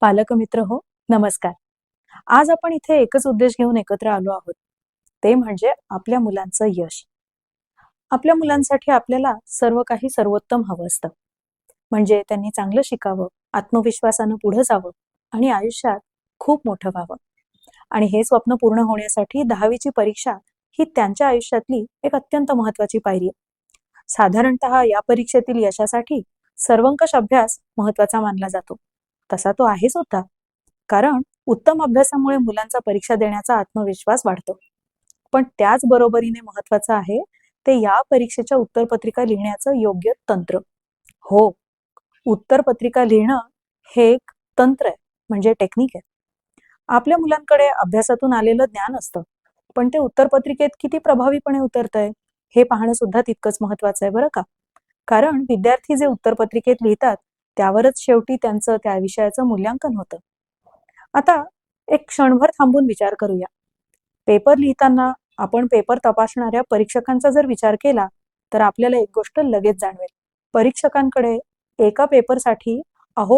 पालक मित्र हो, नमस्कार. आज आपण इथे एकच उद्देश घेऊन एकत्र आलो आहोत. ते म्हणजे आपल्या मुलांचं यश. आपल्या मुलांसाठी आपल्याला सर्व काही सर्वोत्तम हवं असतं. म्हणजे त्यांनी चांगलं शिकावं, आत्मविश्वासानं पुढे जावं आणि आयुष्यात खूप मोठं व्हावं. आणि हे स्वप्न पूर्ण होण्यासाठी 10वी परीक्षा ही त्यांच्या आयुष्यातली एक अत्यंत महत्वाची पायरी आहे. साधारणतः या परीक्षेतील यशासाठी सर्वंकष अभ्यास महत्वाचा मानला जातो. तसा तो आहे सुद्धा. कारण उत्तम अभ्यासामुळे मुलांचा परीक्षा देण्याचा आत्मविश्वास वाढतो. पण त्याच बरोबरीने महत्वाचं आहे ते या परीक्षेच्या उत्तरपत्रिका लिहिण्याचं योग्य तंत्र. हो, उत्तरपत्रिका लिहिणं हे एक तंत्र आहे, म्हणजे टेक्निक आहे. आपल्या मुलांकडे अभ्यासातून आलेलं ज्ञान असतं, पण ते उत्तरपत्रिकेत किती प्रभावीपणे उतरतंय हे पाहणं सुद्धा तितकंच महत्वाचं आहे बरं का. कारण विद्यार्थी जे उत्तरपत्रिकेत लिहितात त्यावरच शेवटी त्यांचं त्या विषयाचं मूल्यांकन होतं. आता एक क्षणभर थांबून विचार करूया. पेपर लिहिताना आपण पेपर तपासणाऱ्या परीक्षकांचा जर विचार केला तर आपल्याला एक गोष्ट लगेच जाणवेल. परीक्षकांकडे एका पेपरसाठी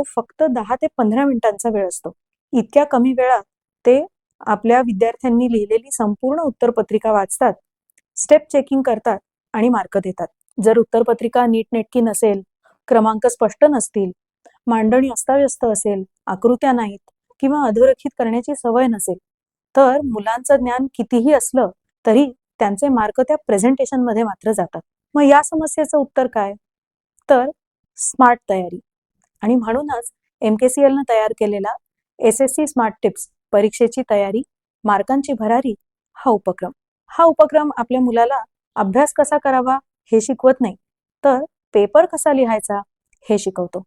फक्त 10 ते 15 मिनिटांचा वेळ असतो. इतक्या कमी वेळात ते आपल्या विद्यार्थ्यांनी लिहिलेली संपूर्ण उत्तरपत्रिका वाचतात, स्टेप चेकिंग करतात आणि मार्क देतात. जर उत्तरपत्रिका नीटनेटकी नसेल, क्रमांक स्पष्ट नसतील, मांडणी अस्ताव्यस्त असेल, आकृत्या नाहीत किंवा अधोरेखित करण्याची सवय नसेल, तर मुलांचं ज्ञान कितीही असलं तरी त्यांचे मार्क त्या प्रेझेंटेशन मध्ये मात्र जातात. मग या समस्येचं उत्तर काय? तर स्मार्ट तयारी. आणि म्हणूनच MKCL न तयार केलेला SSC स्मार्ट टिप्स, परीक्षेची तयारी, मार्कांची भरारी हा उपक्रम आपल्या मुलाला अभ्यास कसा करावा हे शिकवत नाही, तर पेपर कसा लिहायचा हे शिकवतो.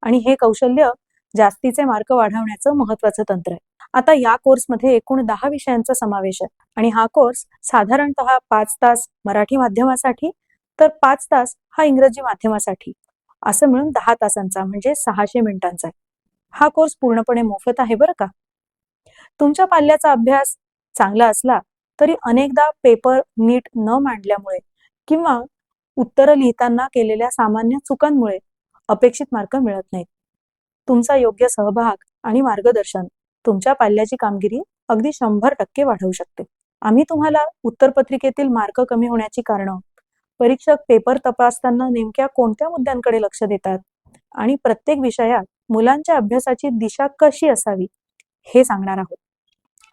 आणि हे कौशल्य जास्तीचे मार्क वाढवण्याचं महत्वाचं तंत्र आहे. आता या कोर्समध्ये एकूण 10 विषयांचा समावेश आहे आणि हा कोर्स साधारणतः 5 तास मराठी माध्यमासाठी तर 5 तास हा इंग्रजी माध्यमासाठी असं मिळून 10 तासांचा म्हणजे 600 मिनिटांचा आहे. हा कोर्स पूर्णपणे मोफत आहे बरं का. तुमच्या पाल्याचा अभ्यास चांगला असला तरी अनेकदा पेपर नीट न मांडल्यामुळे किंवा उत्तरं लिहिताना केलेल्या सामान्य चुकांमुळे अपेक्षित मार्क मिळत नाहीत. तुमचा योग्य सहभाग आणि मार्गदर्शन तुमच्या पाल्याची कामगिरी अगदी 100% वाढवू शकते. आम्ही तुम्हाला उत्तरपत्रिकेतील मार्क कमी होण्याची कारणं, परीक्षक पेपर तपासताना नेमक्या कोणत्या मुद्द्यांकडे लक्ष देतात आणि प्रत्येक विषयात मुलांच्या अभ्यासाची दिशा कशी असावी हे सांगणार आहोत.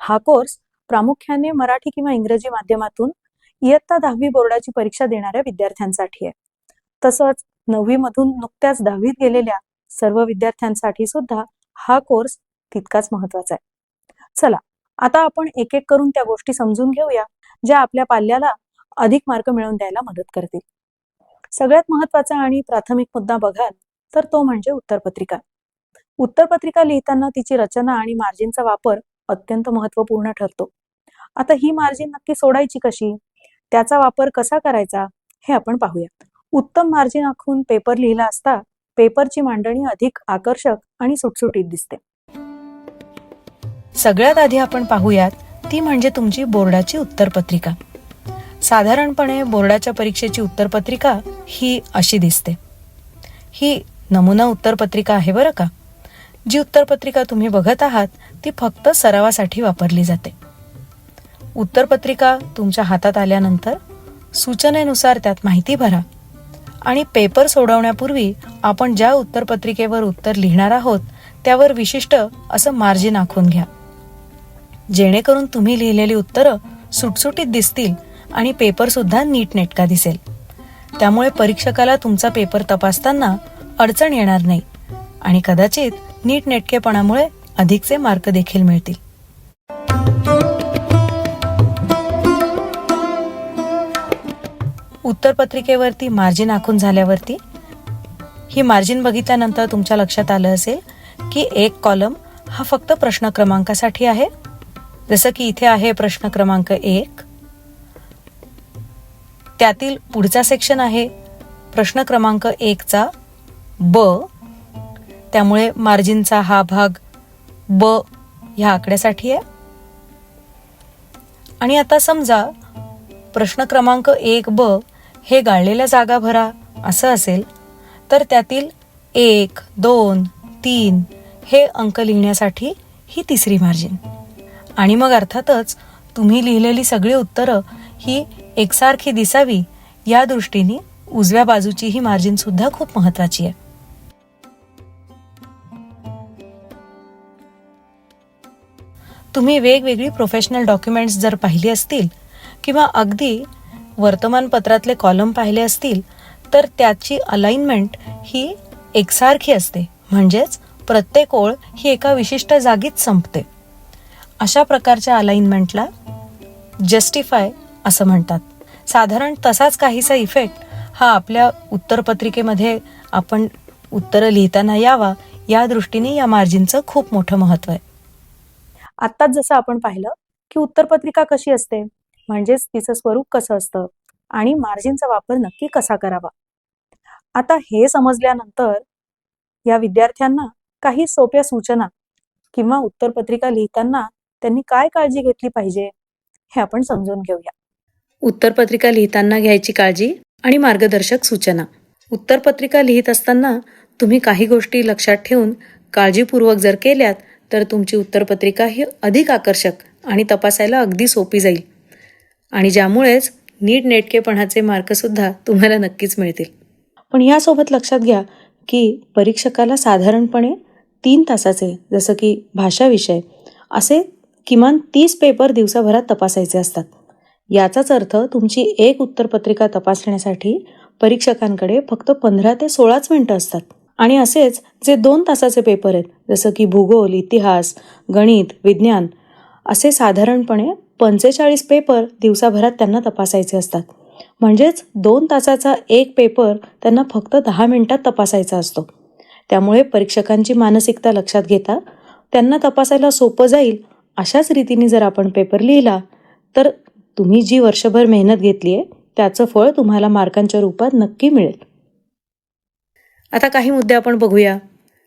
हा कोर्स प्रामुख्याने मराठी किंवा इंग्रजी माध्यमातून इयत्ता 10वी बोर्डाची परीक्षा देणाऱ्या विद्यार्थ्यांसाठी आहे. तसंच 9वी मधून नुकत्याच 10वीत गेलेल्या सर्व विद्यार्थ्यांसाठी सुद्धा हा कोर्स तितकाच महत्वाचा आहे. चला आता आपण एक एक करून त्या गोष्टी समजून घेऊया ज्या आपल्या पाल्याला अधिक मार्क मिळवून द्यायला मदत करतील. सगळ्यात महत्वाचा आणि प्राथमिक मुद्दा बघाल तर तो म्हणजे उत्तरपत्रिका. उत्तरपत्रिका लिहिताना तिची रचना आणि मार्जिनचा वापर अत्यंत महत्वपूर्ण ठरतो. आता ही मार्जिन नक्की सोडायची कशी, त्याचा वापर कसा करायचा हे आपण पाहूया. उत्तम मार्जिन आखून पेपर लिहिला असता पेपरची मांडणी अधिक आकर्षक आणि सुटसुटीत दिसते. सगळ्यात आधी आपण पाहूयात ती म्हणजे तुमची बोर्डाची उत्तरपत्रिका. साधारणपणे बोर्डाच्या परीक्षेची उत्तरपत्रिका ही अशी दिसते. ही नमुना उत्तरपत्रिका आहे बरं का. जी उत्तरपत्रिका तुम्ही बघत आहात ती फक्त सरावासाठी वापरली जाते. उत्तरपत्रिका तुमच्या हातात आल्यानंतर सूचनेनुसार त्यात माहिती भरा आणि पेपर सोडवण्यापूर्वी आपण ज्या उत्तरपत्रिकेवर उत्तर लिहिणार आहोत त्यावर विशिष्ट असं मार्जिन आखून घ्या, जेणेकरून तुम्ही लिहिलेली उत्तरं सुटसुटीत दिसतील आणि पेपर सुद्धा नीटनेटका दिसेल. त्यामुळे परीक्षकाला तुमचा पेपर तपासताना अडचण येणार नाही आणि कदाचित नीटनेटकेपणामुळे अधिकचे मार्क देखील मिळतील. उत्तरपत्रिकेवरती मार्जिन आखून झाल्यावरती ही मार्जिन बघितल्यानंतर तुमच्या लक्षात आलं असेल की एक कॉलम हा फक्त प्रश्न क्रमांकासाठी आहे. जसं की इथे आहे प्रश्न क्रमांक 1, त्यातील पुढचा सेक्शन आहे प्रश्न क्रमांक 1चा ब, त्यामुळे मार्जिनचा हा भाग ब ह्या आकड्यासाठी आहे. आणि आता समजा प्रश्न क्रमांक 1ब हे गाळलेल्या जागा भरा असं असेल तर त्यातील 1, 2, 3 हे अंक लिहिण्यासाठी ही तिसरी मार्जिन. आणि मग अर्थातच तुम्ही लिहिलेली सगळी उत्तरं ही एकसारखी दिसावी या दृष्टीने उजव्या बाजूची ही मार्जिन सुद्धा खूप महत्त्वाची आहे. तुम्ही वेगवेगळी प्रोफेशनल डॉक्युमेंट्स जर पाहिली असतील किंवा अगदी वर्तमानपत्रातले कॉलम पाहिले असतील तर त्याची अलाइनमेंट ही एकसारखी असते, म्हणजेच प्रत्येक ओळ ही एका विशिष्ट जागीच संपते. अशा प्रकारच्या अलाइनमेंटला जस्टिफाय असं म्हणतात. साधारण तसाच काहीसा इफेक्ट हा आपल्या उत्तरपत्रिकेमध्ये आपण उत्तरं लिहिताना यावा या दृष्टीने या मार्जिनचं खूप मोठं महत्त्व आहे. आत्ताच जसं आपण पाहिलं की उत्तरपत्रिका कशी असते, म्हणजेच तिचं स्वरूप कसं असतं आणि मार्जिनचा वापर नक्की कसा करावा. आता हे समजल्यानंतर या विद्यार्थ्यांना काही सोप्या सूचना किंवा उत्तरपत्रिका लिहिताना त्यांनी काय काळजी घेतली पाहिजे हे आपण समजून घेऊया. उत्तरपत्रिका लिहिताना घ्यायची काळजी आणि मार्गदर्शक सूचना. उत्तरपत्रिका लिहित असताना तुम्ही काही गोष्टी लक्षात ठेवून काळजीपूर्वक जर केल्यात तर तुमची उत्तरपत्रिका ही अधिक आकर्षक आणि तपासायला अगदी सोपी जाईल आणि ज्यामुळेच नीटनेटकेपणाचे मार्कसुद्धा तुम्हाला नक्कीच मिळतील. पण यासोबत लक्षात घ्या की परीक्षकाला साधारणपणे 3 तासाचे, जसं की भाषा विषय, असे किमान 30 पेपर दिवसाभरात तपासायचे असतात. याचाच अर्थ तुमची एक उत्तरपत्रिका तपासण्यासाठी परीक्षकांकडे फक्त 15 ते 16 मिनिटं असतात. आणि असेच जे 2 तासाचे पेपर आहेत, जसं की भूगोल, इतिहास, गणित, विज्ञान, असे साधारणपणे 45 पेपर दिवसाभरात त्यांना तपासायचे असतात. म्हणजेच 2 तासाचा एक पेपर त्यांना फक्त 10 मिनिटात तपासायचा असतो. त्यामुळे परीक्षकांची मानसिकता लक्षात घेता त्यांना तपासायला सोपं जाईल अशाच रीतीने जर आपण पेपर लिहिला तर तुम्ही जी वर्षभर मेहनत घेतली आहे त्याचं फळ तुम्हाला मार्कांच्या रूपात नक्की मिळेल. आता काही मुद्दे आपण बघूया.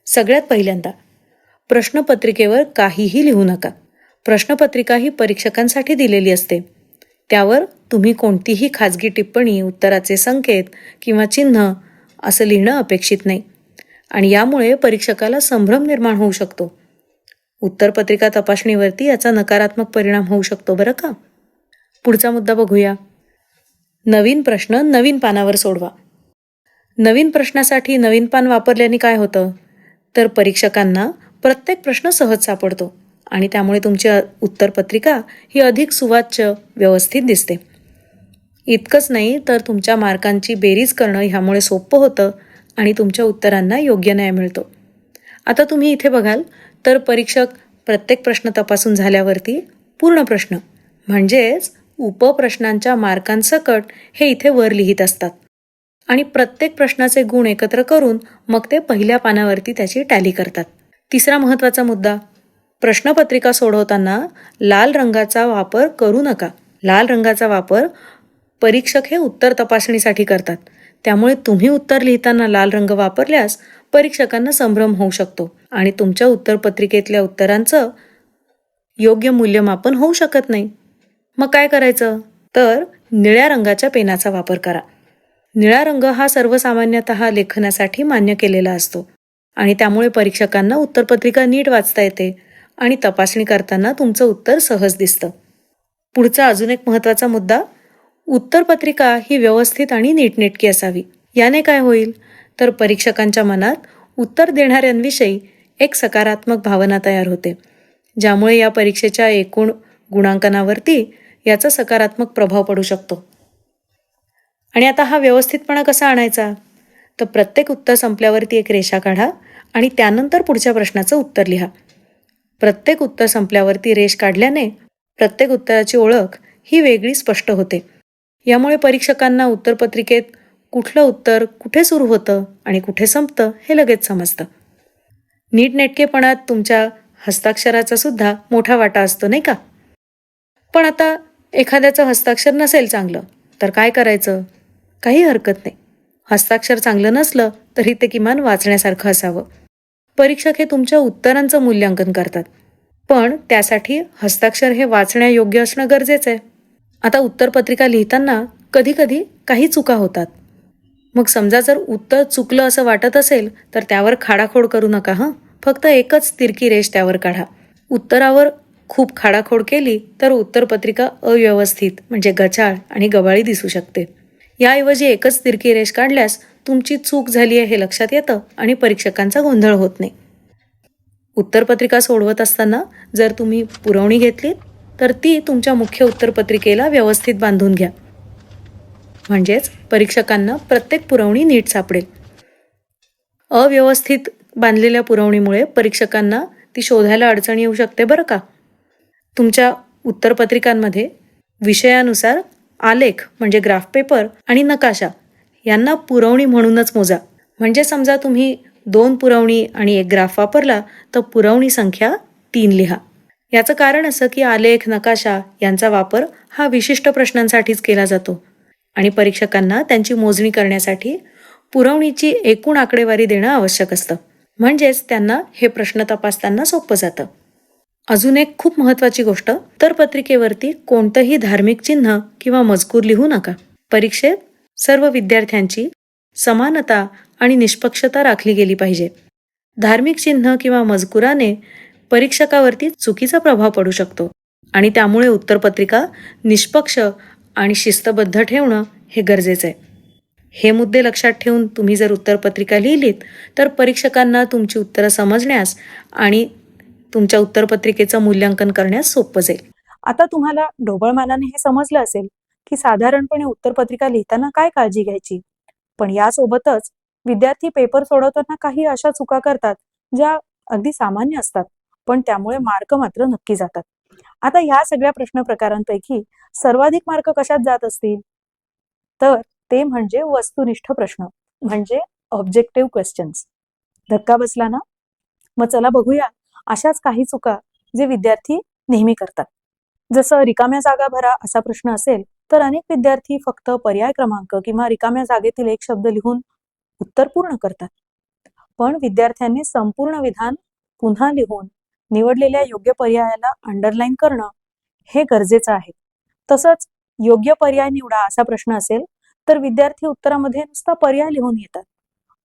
सगळ्यात पहिल्यांदा, प्रश्नपत्रिकेवर काहीही लिहू नका. प्रश्नपत्रिका ही परीक्षकांसाठी दिलेली असते. त्यावर तुम्ही कोणतीही खाजगी टिप्पणी, उत्तराचे संकेत किंवा चिन्ह असं लिहिणं अपेक्षित नाही आणि यामुळे परीक्षकाला संभ्रम निर्माण होऊ शकतो. उत्तरपत्रिका तपासणीवरती याचा नकारात्मक परिणाम होऊ शकतो बरं का. पुढचा मुद्दा बघूया. नवीन प्रश्न नवीन पानावर सोडवा. नवीन प्रश्नासाठी नवीन पान वापरल्याने काय होतं तर परीक्षकांना प्रत्येक प्रश्न सहज सापडतो आणि त्यामुळे तुमची उत्तरपत्रिका ही अधिक सुवाच्य, व्यवस्थित दिसते. इतकंच नाही तर तुमच्या मार्कांची बेरीज करणं ह्यामुळे सोपं होतं आणि तुमच्या उत्तरांना योग्य न्याय मिळतो. आता तुम्ही इथे बघाल तर परीक्षक प्रत्येक प्रश्न तपासून झाल्यावरती पूर्ण प्रश्न म्हणजेच उपप्रश्नांच्या मार्कांसकट हे इथे वर लिहित असतात आणि प्रत्येक प्रश्नाचे गुण एकत्र करून मग ते पहिल्या पानावरती त्याची टॅली करतात. तिसरा महत्त्वाचा मुद्दा, प्रश्नपत्रिका सोडवताना लाल रंगाचा वापर करू नका. लाल रंगाचा वापर परीक्षक हे उत्तर तपासणीसाठी करतात. त्यामुळे तुम्ही उत्तर लिहिताना लाल रंग वापरल्यास परीक्षकांना संभ्रम होऊ शकतो आणि तुमच्या उत्तरपत्रिकेतल्या उत्तरांचं योग्य मूल्यमापन होऊ शकत नाही. मग काय करायचं तर निळ्या रंगाच्या पेनाचा वापर करा. निळा रंग हा सर्वसामान्यतः लेखनासाठी मान्य केलेला असतो आणि त्यामुळे परीक्षकांना उत्तरपत्रिका नीट वाचता येते आणि तपासणी करताना तुमचं उत्तर सहज दिसतं. पुढचा अजून एक महत्त्वाचा मुद्दा, उत्तरपत्रिका ही व्यवस्थित आणि नीटनेटकी असावी. याने काय होईल तर परीक्षकांच्या मनात उत्तर देणाऱ्यांविषयी एक सकारात्मक भावना तयार होते, ज्यामुळे या परीक्षेच्या एकूण गुणांकनावरती याचा सकारात्मक प्रभाव पडू शकतो. आणि आता हा व्यवस्थितपणा कसा आणायचा तर प्रत्येक उत्तर संपल्यावरती एक रेषा काढा आणि त्यानंतर पुढच्या प्रश्नाचं उत्तर लिहा. प्रत्येक उत्तर संपल्यावरती रेष काढल्याने प्रत्येक उत्तराची ओळख ही वेगळी स्पष्ट होते. यामुळे परीक्षकांना उत्तरपत्रिकेत कुठलं उत्तर कुठे सुरू होतं आणि कुठे संपतं हे लगेच समजतं. नीटनेटकेपणात तुमच्या हस्ताक्षराचा सुद्धा मोठा वाटा असतो नाही का. पण आता एखाद्याचं हस्ताक्षर नसेल चांगलं तर काय करायचं, काही हरकत नाही. हस्ताक्षर चांगलं नसलं तरी ते किमान वाचण्यासारखं असावं. परीक्षक हे तुमच्या उत्तरांचं मूल्यांकन करतात, पण त्यासाठी हस्ताक्षर हे वाचण्यायोग्य असणं गरजेचं आहे. आता उत्तरपत्रिका लिहिताना कधीकधी काही चुका होतात. मग समजा जर उत्तर चुकलं असं वाटत असेल तर त्यावर खाडाखोड करू नका. फक्त फक्त एकच तिरकी रेष त्यावर काढा. उत्तरावर खूप खाडाखोड केली तर उत्तरपत्रिका अव्यवस्थित म्हणजे गचाळ आणि गबाळी दिसू शकते. याऐवजी एकच तिरकी रेष काढल्यास तुमची चूक झाली आहे हे लक्षात येतं आणि परीक्षकांचा गोंधळ होत नाही. उत्तरपत्रिका सोडवत असताना जर तुम्ही पुरवणी घेतलीत तर ती तुमच्या मुख्य उत्तरपत्रिकेला व्यवस्थित बांधून घ्या. म्हणजेच परीक्षकांना प्रत्येक पुरवणी नीट सापडेल. अव्यवस्थित बांधलेल्या पुरवणीमुळे परीक्षकांना ती शोधायला अडचण येऊ शकते बरं का. तुमच्या उत्तरपत्रिकांमध्ये विषयानुसार आलेख म्हणजे ग्राफ पेपर आणि नकाशा यांना पुरवणी म्हणूनच मोजा. म्हणजे समजा तुम्ही 2 पुरवणी आणि 1 ग्राफ वापरला तर पुरवणी संख्या 3 लिहा. याचं कारण असं की आलेख नकाशा यांचा वापर हा विशिष्ट प्रश्नांसाठीच केला जातो आणि परीक्षकांना त्यांची मोजणी करण्यासाठी पुरवणीची एकूण आकडेवारी देणं आवश्यक असतं. म्हणजेच त्यांना हे प्रश्न तपासताना सोपं जातं. अजून एक खूप महत्त्वाची गोष्ट, उत्तरपत्रिकेवरती कोणतंही धार्मिक चिन्ह किंवा मजकूर लिहू नका. परीक्षेत सर्व विद्यार्थ्यांची समानता आणि निष्पक्षता राखली गेली पाहिजे. धार्मिक चिन्ह किंवा मजकुराने परीक्षकावरती चुकीचा प्रभाव पडू शकतो आणि त्यामुळे उत्तरपत्रिका निष्पक्ष आणि शिस्तबद्ध ठेवणं हे गरजेचं आहे. हे मुद्दे लक्षात ठेवून तुम्ही जर उत्तरपत्रिका लिहिलीत तर परीक्षकांना तुमची उत्तरं समजण्यास आणि तुमच्या उत्तरपत्रिकेचं मूल्यांकन करण्यास सोपं जाईल. आता तुम्हाला ढोबळमानाने हे समजलं असेल की साधारणपणे उत्तरपत्रिका लिहिताना काय काळजी घ्यायची. पण यासोबतच विद्यार्थी पेपर सोडवताना काही अशा चुका करतात ज्या अगदी सामान्य असतात, पण त्यामुळे मार्क मात्र नक्की जातात. आता ह्या सगळ्या प्रश्न प्रकारांपैकी सर्वाधिक मार्क कशात जात असतील, तर ते म्हणजे वस्तुनिष्ठ प्रश्न म्हणजे ऑब्जेक्टिव्ह क्वेश्चन्स. धक्का बसला ना? मग चला बघूया अशाच काही चुका जे विद्यार्थी नेहमी करतात. जसं रिकाम्या जागा भरा असा प्रश्न असेल तर अनेक विद्यार्थी फक्त पर्याय क्रमांक किंवा रिकाम्या जागेतील एक शब्द लिहून उत्तर पूर्ण करतात. पण विद्यार्थ्यांनी संपूर्ण विधान पुन्हा लिहून निवडलेल्या योग्य पर्यायाला अंडरलाईन करणं हे गरजेचं आहे. तसंच योग्य पर्याय निवडा असा प्रश्न असेल तर विद्यार्थी उत्तरामध्ये नुसता पर्याय लिहून येतात.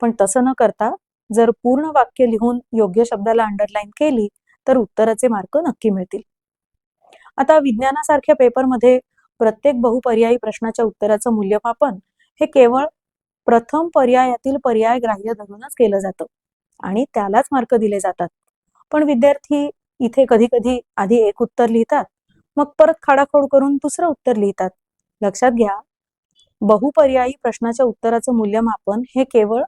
पण तसं न करता जर पूर्ण वाक्य लिहून योग्य शब्दाला अंडरलाईन केली तर उत्तराचे मार्क नक्की मिळतील. आता विज्ञानासारख्या पेपरमध्ये प्रत्येक बहुपर्यायी प्रश्नाच्या उत्तराचं मूल्यमापन हे केवळ प्रथम पर्यायातील पर्याय ग्राह्य धरूनच केलं जातं आणि त्यालाच मार्क दिले जातात. पण विद्यार्थी इथे कधी कधी आधी एक उत्तर लिहितात, मग परत खाडाखोड करून दुसरं उत्तर लिहितात. लक्षात घ्या, बहुपर्यायी प्रश्नाच्या उत्तराचं मूल्यमापन हे केवळ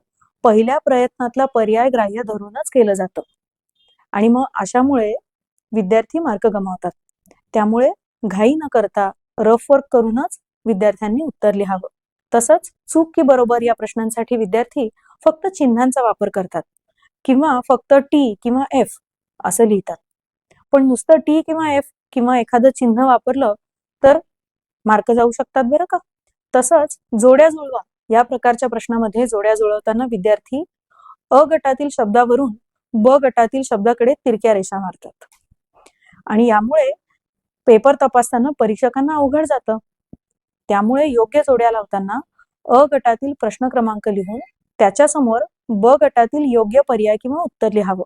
पहिल्या प्रयत्नातला पर्याय ग्राह्य धरूनच केलं जातं आणि मग अशामुळे विद्यार्थी मार्क गमावतात. त्यामुळे घाई न करता रफ वर्क करूनच विद्यार्थ्यांनी उत्तर लिहावं. तसंच चूक की बरोबर या प्रश्नांसाठी विद्यार्थी फक्त चिन्हांचा वापर करतात किंवा फक्त टी किंवा एफ असं लिहितात. पण नुसतं टी किंवा एफ किंवा एखादं चिन्ह वापरलं तर मार्क जाऊ शकतात बरं का. तसंच जोड्या जुळवा या प्रकारच्या प्रश्नामध्ये जोड्या जुळवताना विद्यार्थी अ गटातील शब्दावरून ब गटातील शब्दाकडे तिरक्या रेषा मारतात आणि यामुळे पेपर तपासताना परीक्षकांना अवघड जातं. त्यामुळे योग्य जोड्या लावताना अ गटातील प्रश्न क्रमांक लिहून त्याच्यासमोर ब गटातील योग्य पर्याय किंवा उत्तर लिहावं.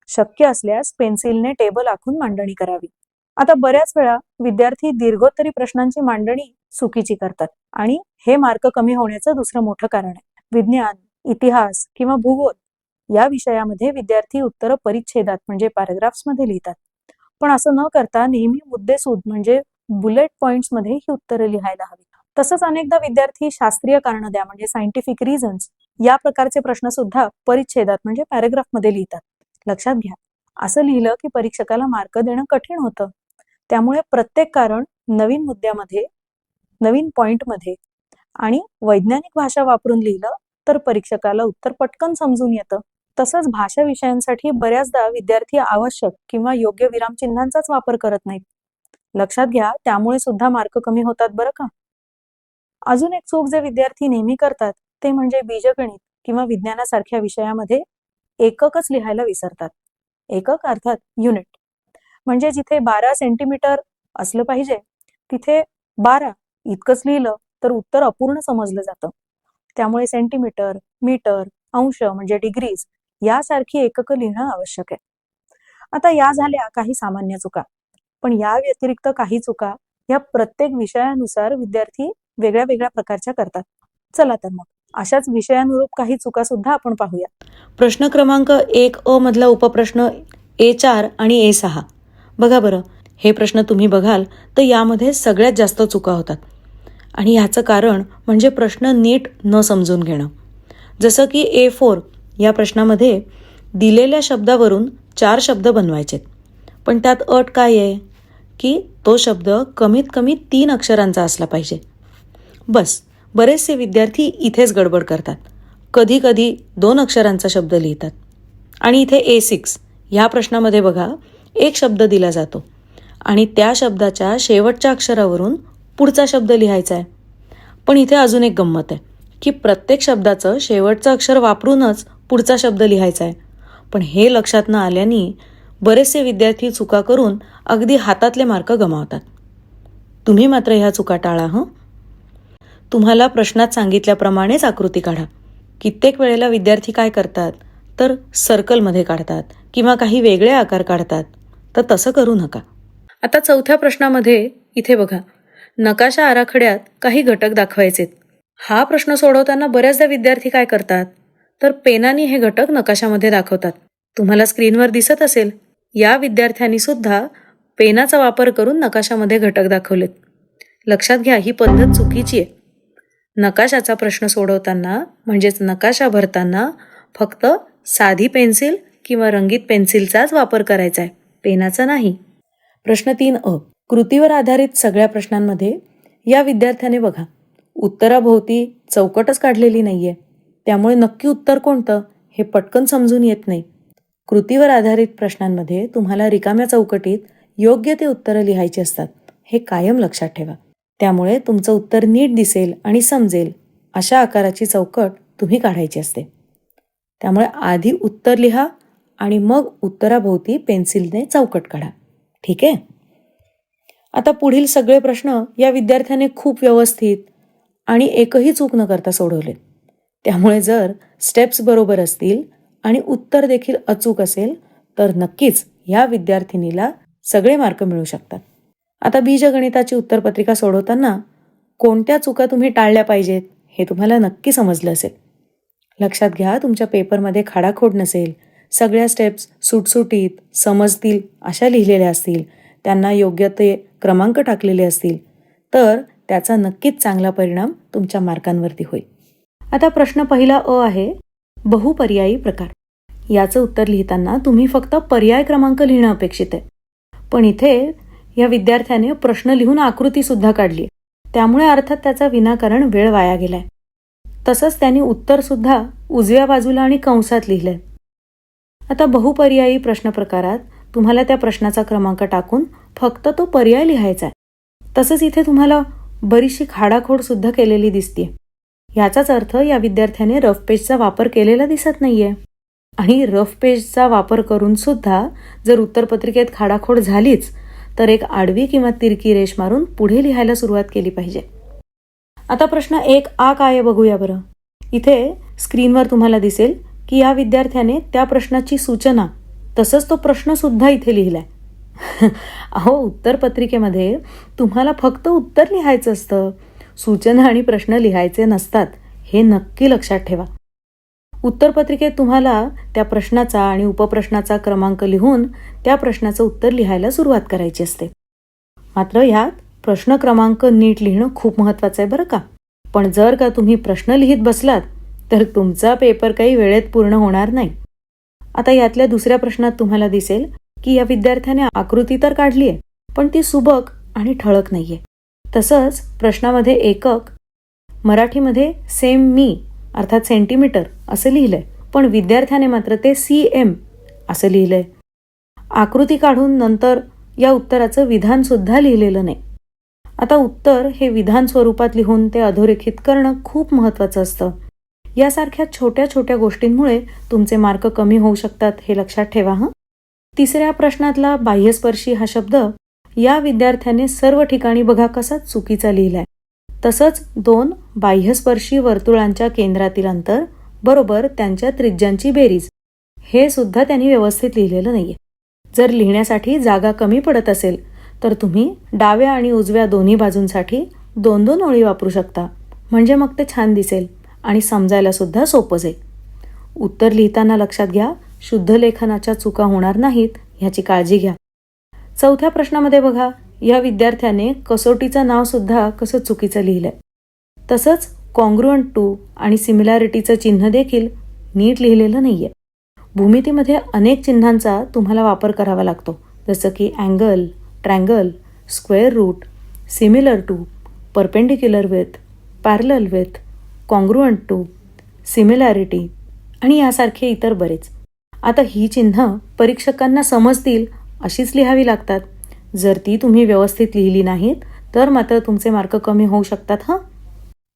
शक्य असल्यास पेन्सिलने टेबल आखून मांडणी करावी. आता बऱ्याच वेळा विद्यार्थी दीर्घोत्तरी प्रश्नांची मांडणी चुकीची करतात आणि हे मार्क कमी होण्याचं दुसरं मोठं कारण आहे. विज्ञान, इतिहास किंवा भूगोल या विषयामध्ये विद्यार्थी उत्तरं परिच्छेदात म्हणजे पॅराग्राफ्स मध्ये लिहितात. पण असं न करता नेहमी मुद्देसूद म्हणजे बुलेट पॉइंट्स मध्ये ही उत्तरं लिहायला हवी. तसंच अनेकदा विद्यार्थी शास्त्रीय कारण द्या म्हणजे सायंटिफिक रिझन्स या प्रकारचे प्रश्न सुद्धा परिच्छेदात म्हणजे पॅराग्राफ मध्ये लिहितात. लक्षात घ्या, असं लिहिलं की परीक्षकाला मार्क देणं कठीण होतं. त्यामुळे प्रत्येक कारण नवीन मुद्द्यामध्ये, नवीन पॉइंटमध्ये आणि वैज्ञानिक भाषा वापरून लिहिलं तर परीक्षकाला उत्तर पटकन समजून येतं. तसंच भाषा विषयांसाठी बऱ्याचदा विद्यार्थी आवश्यक किंवा योग्य विरामचिन्हांचाच वापर करत नाहीत. लक्षात घ्या, त्यामुळे सुद्धा मार्क कमी होतात बरं का. अजून एक चूक जे विद्यार्थी नेहमी करतात ते म्हणजे बीजगणित किंवा विज्ञानासारख्या विषयामध्ये एककच लिहायला विसरतात. एकक अर्थात युनिट. म्हणजे जिथे 12 सेंटीमीटर असलं पाहिजे तिथे 12 इतकंच लिहिलं तर उत्तर अपूर्ण समजलं जातं. त्यामुळे सेंटीमीटर, मीटर, अंश म्हणजे डिग्रीज यासारखी एककं लिहिणं आवश्यक आहे. आता या झाल्या काही सामान्य चुका, पण या व्यतिरिक्त काही चुका या प्रत्येक विषयानुसार विद्यार्थी वेगळ्या वेगळ्या प्रकारच्या करतात. चला तर मग अशाच विषयानुरूप काही चुका सुद्धा आपण पाहूया. प्रश्न क्रमांक 1 मधला उपप्रश्न A4 आणि A6. बघा बरं, हे प्रश्न तुम्ही बघाल तर यामध्ये सगळ्यात जास्त चुका होतात. आणि ह्याचं कारण म्हणजे प्रश्न नीट न समजून घेणं. जसं की A4 या प्रश्नामध्ये दिलेल्या शब्दावरून 4 शब्द बनवायचेत, पण त्यात अट काय आहे की तो शब्द कमीत कमी 3 अक्षरांचा असला पाहिजे. बस, बरेचसे विद्यार्थी इथेच गडबड करतात. कधी कधी 2 अक्षरांचा शब्द लिहितात. आणि इथे A6 ह्या प्रश्नामध्ये बघा, एक शब्द दिला जातो आणि त्या शब्दाच्या शेवटच्या अक्षरावरून पुढचा शब्द लिहायचा आहे. पण इथे अजून एक गंमत आहे की प्रत्येक शब्दाचं शेवटचं अक्षर वापरूनच पुढचा शब्द लिहायचा आहे. पण हे लक्षात न आल्याने बरेचसे विद्यार्थी चुका करून अगदी हातातले मार्क गमावतात. तुम्ही मात्र ह्या चुका टाळा हं. तुम्हाला प्रश्नात सांगितल्याप्रमाणेच आकृती काढा. कित्येक वेळेला विद्यार्थी काय करतात तर सर्कलमध्ये काढतात किंवा काही वेगळे आकार काढतात, तर तसं करू नका. आता 4थ्या प्रश्नामध्ये इथे बघा, नकाशा आराखड्यात काही घटक दाखवायचेत. हा प्रश्न सोडवताना बऱ्याचदा विद्यार्थी काय करतात तर पेनाने हे घटक नकाशामध्ये दाखवतात. तुम्हाला स्क्रीनवर दिसत असेल, या विद्यार्थ्यांनी सुद्धा पेनाचा वापर करून नकाशामध्ये घटक दाखवलेत. लक्षात घ्या, ही पद्धत चुकीची आहे. नकाशाचा प्रश्न सोडवताना म्हणजेच नकाशा भरताना फक्त साधी पेन्सिल किंवा रंगीत पेन्सिलचाच वापर करायचा आहे, पेनाचा नाही. प्रश्न 3 कृतीवर आधारित सगळ्या प्रश्नांमध्ये या विद्यार्थ्याने बघा, उत्तराभोवती चौकटच काढलेली नाहीये, त्यामुळे नक्की उत्तर कोणतं हे पटकन समजून येत नाही. कृतीवर आधारित प्रश्नांमध्ये तुम्हाला रिकाम्या चौकटीत योग्य ते उत्तरं लिहायची असतात, हे कायम लक्षात ठेवा. त्यामुळे तुमचं उत्तर नीट दिसेल आणि समजेल अशा आकाराची चौकट तुम्ही काढायची असते. त्यामुळे आधी उत्तर लिहा आणि मग उत्तराभोवती पेन्सिलने चौकट काढा. ठीक आहे. आता पुढील सगळे प्रश्न या विद्यार्थ्याने खूप व्यवस्थित आणि एकही चूक न करता सोडवले. त्यामुळे जर स्टेप्स बरोबर असतील आणि उत्तर देखील अचूक असेल तर नक्कीच या विद्यार्थिनीला सगळे मार्क मिळू शकतात. आता बीजगणिताची उत्तरपत्रिका सोडवताना कोणत्या चुका तुम्ही टाळल्या पाहिजेत हे तुम्हाला नक्की समजलं असेल. लक्षात घ्या, तुमच्या पेपरमध्ये खाडाखोड नसेल, सगळ्या स्टेप्स सुटसुटीत समजतील अशा लिहिलेल्या असतील, त्यांना योग्य ते क्रमांक टाकलेले असतील, तर त्याचा नक्कीच चांगला परिणाम तुमच्या मार्कांवरती होईल. आता प्रश्न पहिला आहे, बहुपर्यायी प्रकार. याचं उत्तर लिहिताना तुम्ही फक्त पर्याय क्रमांक लिहिणं अपेक्षित आहे. पण इथे या विद्यार्थ्याने प्रश्न लिहून आकृती सुद्धा काढली, त्यामुळे अर्थात त्याचा विनाकारण वेळ वाया गेलाय. तसंच त्यांनी उत्तर सुद्धा उजव्या बाजूला आणि कंसात लिहिलंय. आता बहुपर्यायी प्रश्न प्रकारात तुम्हाला त्या प्रश्नाचा क्रमांक टाकून फक्त तो पर्याय लिहायचा आहे. तसंच इथे तुम्हाला बरीचशी खाडाखोड सुद्धा केलेली दिसते. याचाच अर्थ या विद्यार्थ्याने रफ पेजचा वापर केलेला दिसत नाहीये. आणि रफ पेजचा वापर करून सुद्धा जर उत्तरपत्रिकेत खाडाखोड झालीच तर एक आडवी किंवा तिरकी रेष मारून पुढे लिहायला सुरुवात केली पाहिजे. आता प्रश्न 1 काय आहे बघूया बरं. इथे स्क्रीनवर तुम्हाला दिसेल की या विद्यार्थ्याने त्या प्रश्नाची सूचना तसंच तो प्रश्न सुद्धा इथे लिहिलाय. अहो, उत्तरपत्रिकेमध्ये तुम्हाला फक्त उत्तर लिहायचं असतं, सूचना आणि प्रश्न लिहायचे नसतात, हे नक्की लक्षात ठेवा. उत्तरपत्रिकेत तुम्हाला त्या प्रश्नाचा आणि उपप्रश्नाचा क्रमांक लिहून त्या प्रश्नाचं उत्तर लिहायला सुरुवात करायची असते. मात्र ह्यात प्रश्न क्रमांक नीट लिहिणं खूप महत्त्वाचं आहे बरं का. पण जर का तुम्ही प्रश्न लिहित बसलात तर तुमचा पेपर काही वेळेत पूर्ण होणार नाही. आता यातल्या दुसऱ्या प्रश्नात तुम्हाला दिसेल की या विद्यार्थ्याने आकृती तर काढली आहे, पण ती सुबक आणि ठळक नाहीये. तसंच प्रश्नामध्ये एकक मराठीमध्ये सेम मी अर्थात सेंटीमीटर असं लिहिलंय, पण विद्यार्थ्याने मात्र ते CM असं लिहिलंय. आकृती काढून नंतर या उत्तराचं विधान सुद्धा लिहिलेलं नाही. आता उत्तर हे विधान स्वरूपात लिहून ते अधोरेखित करणं खूप महत्त्वाचं असतं. यासारख्या छोट्या छोट्या गोष्टींमुळे तुमचे मार्क कमी होऊ शकतात, हे लक्षात ठेवा हं. तिसऱ्या प्रश्नातला बाह्यस्पर्शी हा शब्द या विद्यार्थ्याने सर्व ठिकाणी बघा कसा चुकीचा लिहिलाय. तसंच 2 बाह्यस्पर्शी वर्तुळांच्या केंद्रातील अंतर बरोबर त्यांच्या त्रिज्यांची बेरीज हे सुद्धा त्यांनी व्यवस्थित लिहिलेलं नाहीये. जर लिहिण्यासाठी जागा कमी पडत असेल तर तुम्ही डाव्या आणि उजव्या दोन्ही बाजूंसाठी 2-2 ओळी वापरू शकता. म्हणजे मग ते छान दिसेल आणि समजायला सुद्धा सोपं जाईल. उत्तर लिहिताना लक्षात घ्या, शुद्ध लेखनाच्या चुका होणार नाहीत ह्याची काळजी घ्या. चौथ्या प्रश्नामध्ये बघा, या विद्यार्थ्याने कसोटीचं नाव सुद्धा कसं चुकीचं लिहिलंय. तसंच कॉन्ग्रुएंट टू आणि सिमिलॅरिटीचं चिन्ह देखील नीट लिहिलेलं नाहीये. भूमितीमध्ये अनेक चिन्हांचा तुम्हाला वापर करावा लागतो, जसं की angle, triangle, square root, similar to, perpendicular with, parallel with, congruent to, similarity आणि यासारखे इतर बरेच. आता ही चिन्ह परीक्षकांना समजतील अशीच लिहावी लागतात. जर ती तुम्ही व्यवस्थित लिहिली नाहीत तर मात्र तुमचे मार्क कमी होऊ शकतात.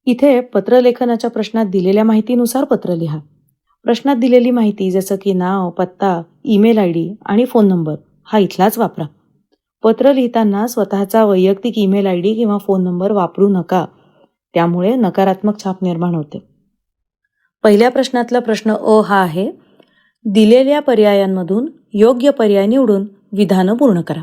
इथे पत्रलेखनाच्या प्रश्नात दिलेल्या माहितीनुसार पत्र लिहा. प्रश्नात दिलेली माहिती जसं की नाव, पत्ता, ईमेल ID आणि फोन नंबर हा इथलाच वापरा. पत्र लिहिताना स्वतःचा वैयक्तिक ईमेल ID किंवा फोन नंबर वापरू नका. त्यामुळे नकारात्मक छाप निर्माण होते. पहिल्या प्रश्नातला प्रश्न अ हा आहे, दिलेल्या पर्यायांमधून योग्य पर्याय निवडून विधानं पूर्ण करा.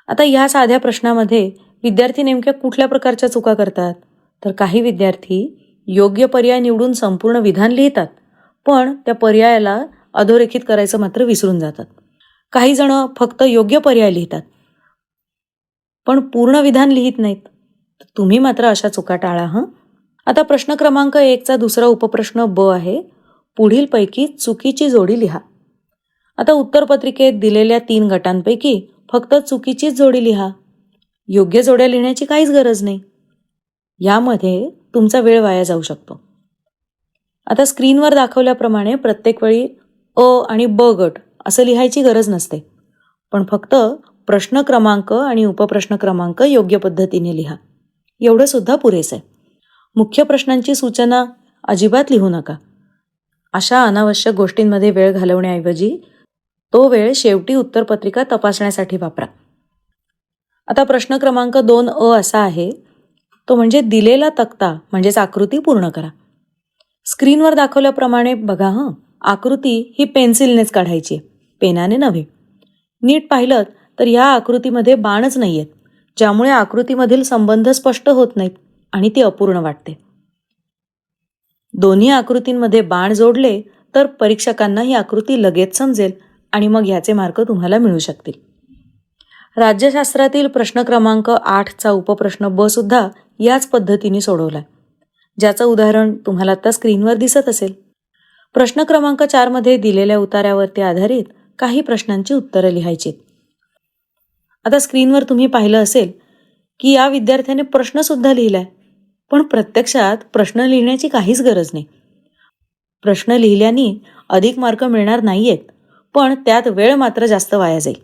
आता या साध्या प्रश्नामध्ये विद्यार्थी नेमक्या कुठल्या प्रकारच्या चुका करतात? तर काही विद्यार्थी योग्य पर्याय निवडून संपूर्ण विधान लिहितात, पण त्या पर्यायाला अधोरेखित करायचं मात्र विसरून जातात. काही जण फक्त योग्य पर्याय लिहितात, पण पूर्ण विधान लिहित नाहीत. तुम्ही मात्र अशा चुका टाळा. आता प्रश्न क्रमांक 1चा दुसरा उपप्रश्न ब आहे, पुढीलपैकी चुकीची जोडी लिहा. आता उत्तरपत्रिकेत दिलेल्या 3 गटांपैकी फक्त चुकीचीच जोडी लिहा. योग्य जोड्या लिहिण्याची काहीच गरज नाही. यामध्ये तुमचा वेळ वाया जाऊ शकतो. आता स्क्रीनवर दाखवल्याप्रमाणे प्रत्येक वेळी अ आणि ब गट असं लिहायची गरज नसते, पण फक्त प्रश्न क्रमांक आणि उपप्रश्न क्रमांक योग्य पद्धतीने लिहा. एवढं सुद्धा पुरेसं आहे. मुख्य प्रश्नांची सूचना अजिबात लिहू नका. अशा अनावश्यक गोष्टींमध्ये वेळ घालवण्याऐवजी तो वेळ शेवटी उत्तरपत्रिका तपासण्यासाठी वापरा. आता प्रश्न क्रमांक 2 असा आहे, तो म्हणजे दिलेला तक्ता म्हणजेच आकृती पूर्ण करा. स्क्रीनवर दाखवल्याप्रमाणे बघा आकृती ही पेन्सिलनेच काढायची, पेनाने नव्हे. नीट पाहिलं तर या आकृतीमध्ये बाणच नाही आहेत, ज्यामुळे आकृतीमधील संबंध स्पष्ट होत नाहीत आणि ती अपूर्ण वाटते. दोन्ही आकृतींमध्ये बाण जोडले तर परीक्षकांना ही आकृती लगेच समजेल आणि मग याचे मार्क तुम्हाला मिळू शकतील. राज्यशास्त्रातील प्रश्न क्रमांक 8चा उपप्रश्न ब सुद्धा याच पद्धतीने सोडवला, ज्याचं उदाहरण तुम्हाला आता स्क्रीनवर दिसत असेल. प्रश्न क्रमांक 4मध्ये दिलेल्या उतार्यावरती आधारित काही प्रश्नांची उत्तरं लिहायची. आता स्क्रीनवर तुम्ही पाहिलं असेल की या विद्यार्थ्याने प्रश्न सुद्धा लिहिलाय, पण प्रत्यक्षात प्रश्न लिहिण्याची काहीच गरज नाही. प्रश्न लिहिल्याने अधिक मार्क मिळणार नाहीयेत, पण त्यात वेळ मात्र जास्त वाया जाईल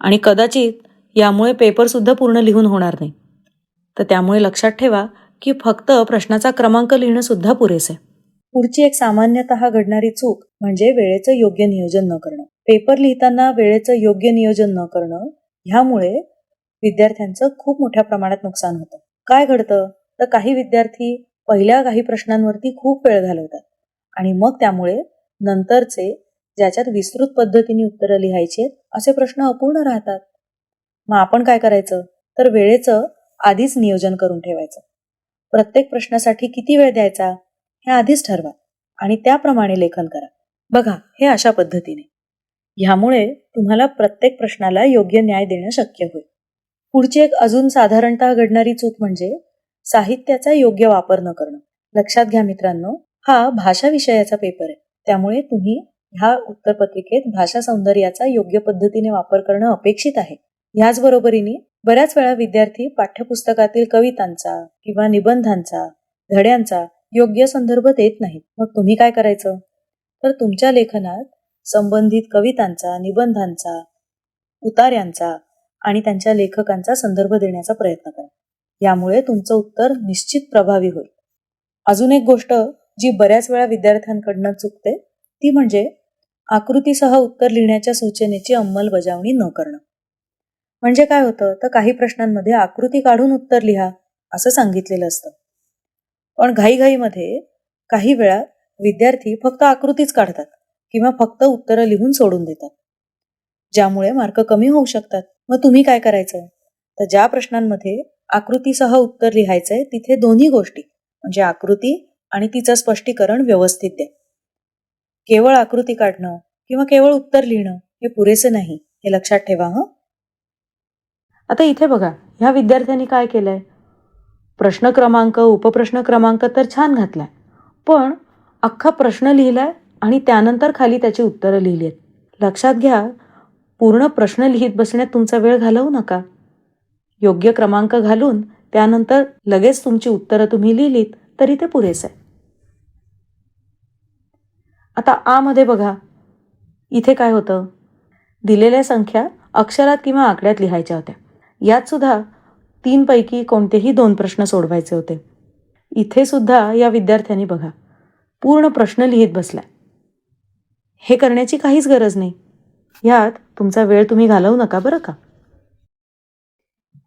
आणि कदाचित यामुळे पेपर सुद्धा पूर्ण लिहून होणार नाही. तर त्यामुळे लक्षात ठेवा की फक्त प्रश्नाचा क्रमांक लिहिणं सुद्धा पुरेसे आहे. पुढची एक सामान्यतः घडणारी चूक म्हणजे वेळेचं योग्य नियोजन न करणं. पेपर लिहिताना वेळेचं योग्य नियोजन न करणं ह्यामुळे विद्यार्थ्यांचं खूप मोठ्या प्रमाणात नुकसान होतं. काय घडतं तर काही विद्यार्थी पहिल्या काही प्रश्नांवरती खूप वेळ घालवतात आणि मग त्यामुळे नंतरचे ज्याच्यात विस्तृत पद्धतीने उत्तरं लिहायची असे प्रश्न अपूर्ण राहतात. मग आपण काय करायचं तर वेळेचं आधीच नियोजन करून ठेवायचं. प्रत्येक प्रश्नासाठी किती वेळ द्यायचा हे आधीच ठरवा आणि त्याप्रमाणे लेखन करा. बघा हे अशा पद्धतीने. ह्यामुळे तुम्हाला प्रत्येक प्रश्नाला योग्य न्याय देणं शक्य होईल. पुढची एक अजून साधारणतः घडणारी चूक म्हणजे साहित्याचा योग्य वापर न करणं. लक्षात घ्या मित्रांनो, हा भाषा विषयाचा पेपर आहे, त्यामुळे तुम्ही ह्या उत्तरपत्रिकेत भाषा सौंदर्याचा योग्य पद्धतीने वापर करणं अपेक्षित आहे. ह्याचबरोबरीने बऱ्याच वेळा विद्यार्थी पाठ्यपुस्तकातील कवितांचा किंवा निबंधांचा, धड्यांचा योग्य संदर्भ देत नाहीत. मग तुम्ही काय करायचं तर तुमच्या लेखनात संबंधित कवितांचा, निबंधांचा, उतार्यांचा आणि त्यांच्या लेखकांचा संदर्भ देण्याचा प्रयत्न करा. यामुळे तुमचं उत्तर निश्चित प्रभावी होईल. अजून एक गोष्ट जी बऱ्याच वेळा विद्यार्थ्यांकडनं चुकते ती म्हणजे आकृतीसह उत्तर लिहिण्याच्या सूचनेची अंमलबजावणी न करणं. म्हणजे काय होतं तर काही प्रश्नांमध्ये आकृती काढून उत्तर लिहा असं सांगितलेलं असतं, पण घाईघाईमध्ये काही वेळा विद्यार्थी फक्त आकृतीच काढतात किंवा फक्त उत्तरं लिहून सोडून देतात, ज्यामुळे मार्क कमी होऊ शकतात. मग तुम्ही काय करायचं, तर ज्या प्रश्नांमध्ये आकृतीसह उत्तर लिहायचंय तिथे दोन्ही गोष्टी म्हणजे आकृती आणि तिचं स्पष्टीकरण व्यवस्थित द्या. केवळ आकृती काढणं किंवा केवळ उत्तर लिहिणं हे पुरेसे नाही, हे लक्षात ठेवा. आता इथे बघा, ह्या विद्यार्थ्यांनी काय केलंय, प्रश्न क्रमांक उपप्रश्न क्रमांक तर छान घातलाय, पण अख्खा प्रश्न लिहिलाय आणि त्यानंतर खाली त्याची उत्तरं लिहिली आहेत. लक्षात घ्या, पूर्ण प्रश्न लिहित बसण्यात तुमचा वेळ घालवू नका. योग्य क्रमांक घालून त्यानंतर लगेच तुमची उत्तरं तुम्ही लिहिलीत तरी ते पुरेसं आहे. आता आ मध्ये बघा, इथे काय होतं, दिलेल्या संख्या अक्षरात किंवा आकड्यात लिहायच्या होत्या. यात सुद्धा 3 पैकी कोणतेही 2 प्रश्न सोडवायचे होते. इथे सुद्धा या विद्यार्थ्यांनी बघा, पूर्ण प्रश्न लिहित बसलाय. हे करण्याची काहीच गरज नाही. यात तुमचा वेळ तुम्ही घालवू नका बरं का.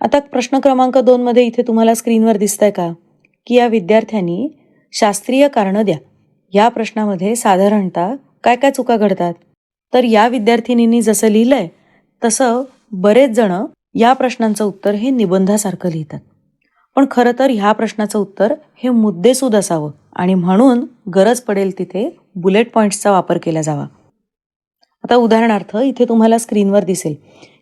आता प्रश्न क्रमांक 2 मध्ये इथे तुम्हाला स्क्रीनवर दिसतंय का, की या विद्यार्थ्यांनी शास्त्रीय कारणं द्या. या प्रश्नामध्ये साधारणतः काय काय चुका घडतात, तर या विद्यार्थिनींनी जसं लिहिलंय तसं बरेच जण या प्रश्नांचं उत्तर हे निबंधासारखं लिहितात. पण खरं तर ह्या प्रश्नाचं उत्तर हे मुद्देसूद असावं आणि म्हणून गरज पडेल तिथे बुलेट पॉईंट्सचा वापर केला जावा. आता उदाहरणार्थ इथे तुम्हाला स्क्रीनवर दिसेल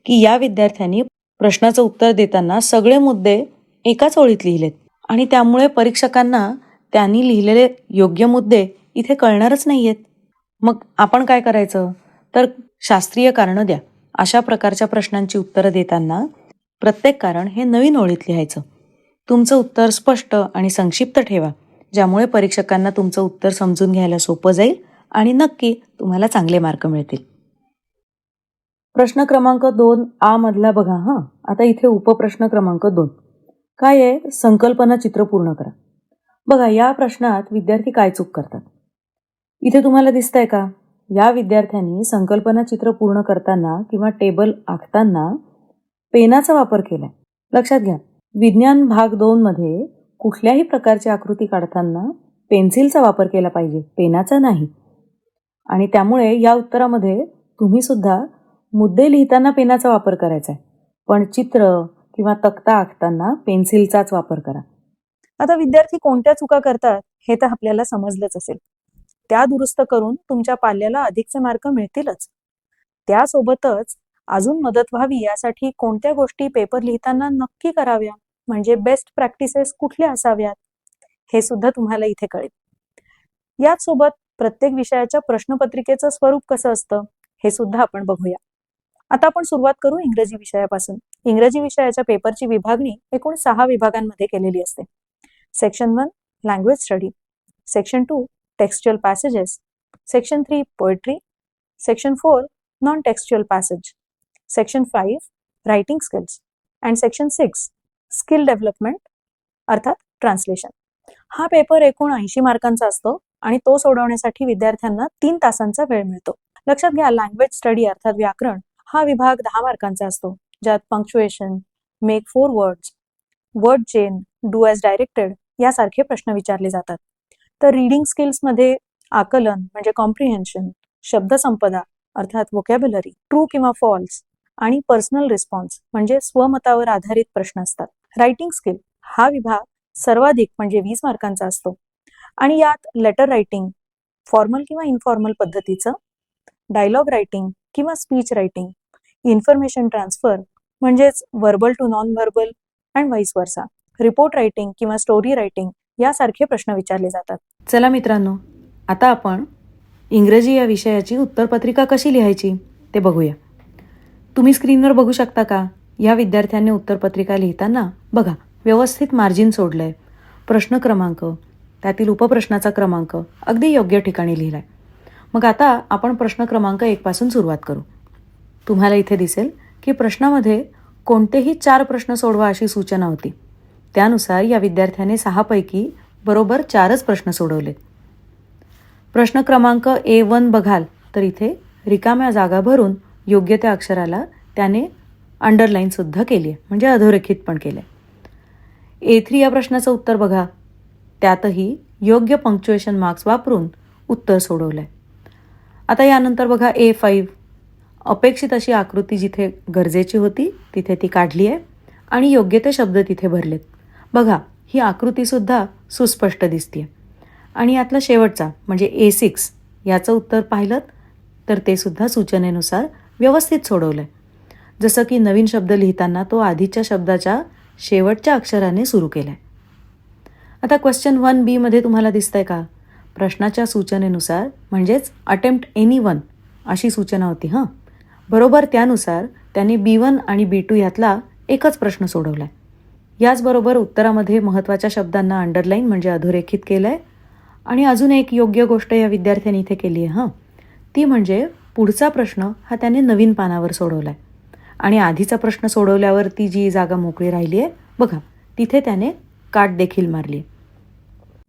की या विद्यार्थ्यांनी प्रश्नाचं उत्तर देताना सगळे मुद्दे एकाच ओळीत लिहिलेत आणि त्यामुळे परीक्षकांना त्यांनी लिहिलेले योग्य मुद्दे इथे कळणारच नाहीयेत. मग आपण काय करायचं, तर शास्त्रीय कारणं द्या. अशा प्रकारच्या प्रश्नांची उत्तरं देताना प्रत्येक कारण हे नवीन ओळीत लिहायचं. तुमचं उत्तर स्पष्ट आणि संक्षिप्त ठेवा, ज्यामुळे परीक्षकांना तुमचं उत्तर समजून घ्यायला सोपं जाईल आणि नक्की तुम्हाला चांगले मार्क मिळतील. प्रश्न क्रमांक 2 आ मधला बघा. आता इथे उपप्रश्न क्रमांक 2 काय आहे, संकल्पना चित्र पूर्ण करा. बघा, या प्रश्नात विद्यार्थी काय चूक करतात इथे तुम्हाला दिसतंय का, या विद्यार्थ्यांनी संकल्पना चित्र पूर्ण करताना किंवा टेबल आखताना पेनाचा वापर केलाय. लक्षात घ्या, विज्ञान भाग 2 मध्ये कुठल्याही प्रकारची आकृती काढताना पेन्सिलचा वापर केला पाहिजे, पेनाचा नाही. आणि त्यामुळे या उत्तरामध्ये तुम्ही सुद्धा मुद्दे लिहिताना पेनाचा वापर करायचा आहे, पण चित्र किंवा तक्ता आखताना पेन्सिलचाच वापर करा. आता विद्यार्थी कोणत्या चुका करतात हे तर आपल्याला समजलंच असेल. त्या दुरुस्त करून तुमच्या पाल्याला अधिकचे मार्क मिळतीलच. त्यासोबतच अजून मदत व्हावी यासाठी कोणत्या गोष्टी पेपर लिहिताना नक्की कराव्या, म्हणजे बेस्ट प्रॅक्टिसेस कुठल्या असाव्यात, हे सुद्धा तुम्हाला इथे कळेल. याचसोबत प्रत्येक विषयाच्या प्रश्नपत्रिकेचं स्वरूप कसं असतं हे सुद्धा आपण बघूया. आता आपण सुरुवात करू इंग्रजी विषयापासून. इंग्रजी विषयाच्या पेपरची विभागणी एकूण 6 विभागांमध्ये केलेली असते. Section 1 language study, section 2 textual passages, section 3 poetry, section 4 non textual passage, section 5 writing skills and section 6 skill development अर्थात ट्रान्सलेशन. हा पेपर एकूण 80 मार्कांचा असतो आणि तो सोडवण्यासाठी विद्यार्थ्यांना 3 तासांचा वेळ मिळतो. लक्षात घ्या, लँग्वेज स्टडी अर्थात व्याकरण हा विभाग 10 मार्कांचा असतो, ज्यात punctuation, make 4 words, word chain, do as directed यासारखे प्रश्न विचारले जातात. तर रीडिंग स्किल्समध्ये आकलन म्हणजे कॉम्प्रिहेन्शन, शब्दसंपदा अर्थात व्होकॅब्युलरी, ट्रू किंवा फॉल्स आणि पर्सनल रिस्पॉन्स म्हणजे स्वमतावर आधारित प्रश्न असतात. रायटिंग स्किल हा विभाग सर्वाधिक म्हणजे 20 मार्कांचा असतो आणि यात लेटर रायटिंग फॉर्मल किंवा इनफॉर्मल पद्धतीचं, डायलॉग रायटिंग किंवा स्पीच रायटिंग, इन्फॉर्मेशन ट्रान्सफर म्हणजेच verbal to non verbal and vice versa, report writing किंवा स्टोरी रायटिंग यासारखे प्रश्न विचारले जातात. चला मित्रांनो, आता आपण इंग्रजी या विषयाची उत्तरपत्रिका कशी लिहायची ते बघूया. तुम्ही स्क्रीनवर बघू शकता का, या विद्यार्थ्यांनी उत्तरपत्रिका लिहिताना बघा व्यवस्थित मार्जिन सोडलंय, प्रश्न क्रमांक त्यातील उपप्रश्नाचा क्रमांक अगदी योग्य ठिकाणी लिहिलाय. मग आता आपण प्रश्न क्रमांक 1 पासून सुरुवात करू. तुम्हाला इथे दिसेल की प्रश्नामध्ये कोणतेही 4 प्रश्न सोडवा अशी सूचना होती. त्यानुसार या विद्यार्थ्याने 6 पैकी बरोबर 4च प्रश्न सोडवलेत. प्रश्न क्रमांक A1 बघाल तर इथे रिकाम्या जागा भरून योग्य त्या अक्षराला त्याने अंडरलाईन सुद्धा केली आहे, म्हणजे अधोरेखित पण केलं आहे. A3 या प्रश्नाचं उत्तर बघा, त्यातही योग्य पंक्च्युएशन मार्क्स वापरून उत्तर सोडवलं आहे. आता यानंतर बघा A5, अपेक्षित अशी आकृती जिथे गरजेची होती तिथे ती काढली आहे आणि योग्य ते शब्द तिथे भरलेत. बघा, ही आकृतीसुद्धा सुस्पष्ट दिसते. आणि यातला शेवटचा म्हणजे A6 याचं उत्तर पाहिलं तर ते सुद्धा सूचनेनुसार व्यवस्थित सोडवलं आहे. जसं की नवीन शब्द लिहिताना तो आधीच्या शब्दाच्या शेवटच्या अक्षराने सुरू केला आहे. आता क्वेश्चन 1B मध्ये तुम्हाला दिसतंय का? प्रश्नाच्या सूचनेनुसार म्हणजेच अटेम्प्ट एनी वन अशी सूचना होती. बरोबर त्यानुसार त्यांनी B1 आणि B2 यातला एकच प्रश्न सोडवला आहे. याचबरोबर उत्तरामध्ये महत्त्वाच्या शब्दांना अंडरलाईन म्हणजे अधोरेखित केलं आहे. आणि अजून एक योग्य गोष्ट या विद्यार्थ्यांनी इथे केली आहे. ती म्हणजे पुढचा प्रश्न हा त्याने नवीन पानावर सोडवला आहे आणि आधीचा प्रश्न सोडवल्यावरती जी जागा मोकळी राहिली आहे बघा, तिथे त्याने काट देखील मारली.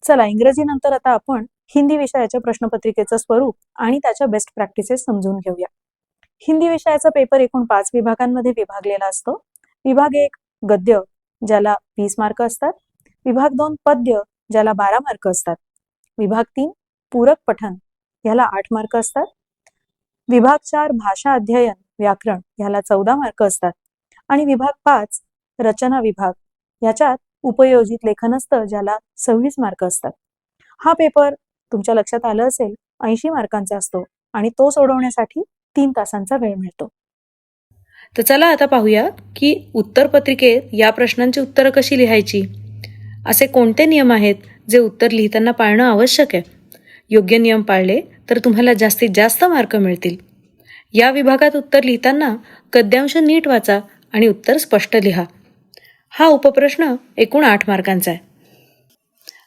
चला, इंग्रजीनंतर आता आपण हिंदी विषयाच्या प्रश्नपत्रिकेचं स्वरूप आणि त्याच्या बेस्ट प्रॅक्टिसेस समजून घेऊया. हिंदी विषयाचा पेपर एकूण 5 विभागांमध्ये विभागलेला असतो. विभाग 1 गद्य, ज्याला 20 मार्क असतात. विभाग 2 पद्य, ज्याला 12 मार्क असतात. विभाग 3 पूरक पठण, ह्याला 8 मार्क असतात. विभाग 4 भाषा अध्ययन व्याकरण, ह्याला 14 मार्क असतात. आणि विभाग 5 रचना विभाग, याच्यात उपयोजित लेखन असतं, ज्याला 26 मार्क असतात. हा पेपर तुमच्या लक्षात आलं असेल 80 मार्कांचा असतो आणि तो सोडवण्यासाठी 3 तासांचा वेळ मिळतो. तर चला आता पाहूया की उत्तरपत्रिकेत या प्रश्नांची उत्तरं कशी लिहायची. असे कोणते नियम आहेत जे उत्तर लिहिताना पाळणं आवश्यक आहे. योग्य नियम पाळले तर तुम्हाला जास्तीत जास्त मार्क मिळतील. या विभागात उत्तर लिहिताना गद्यांश नीट वाचा आणि उत्तर स्पष्ट लिहा. हा उपप्रश्न एकूण 8 मार्कांचा आहे.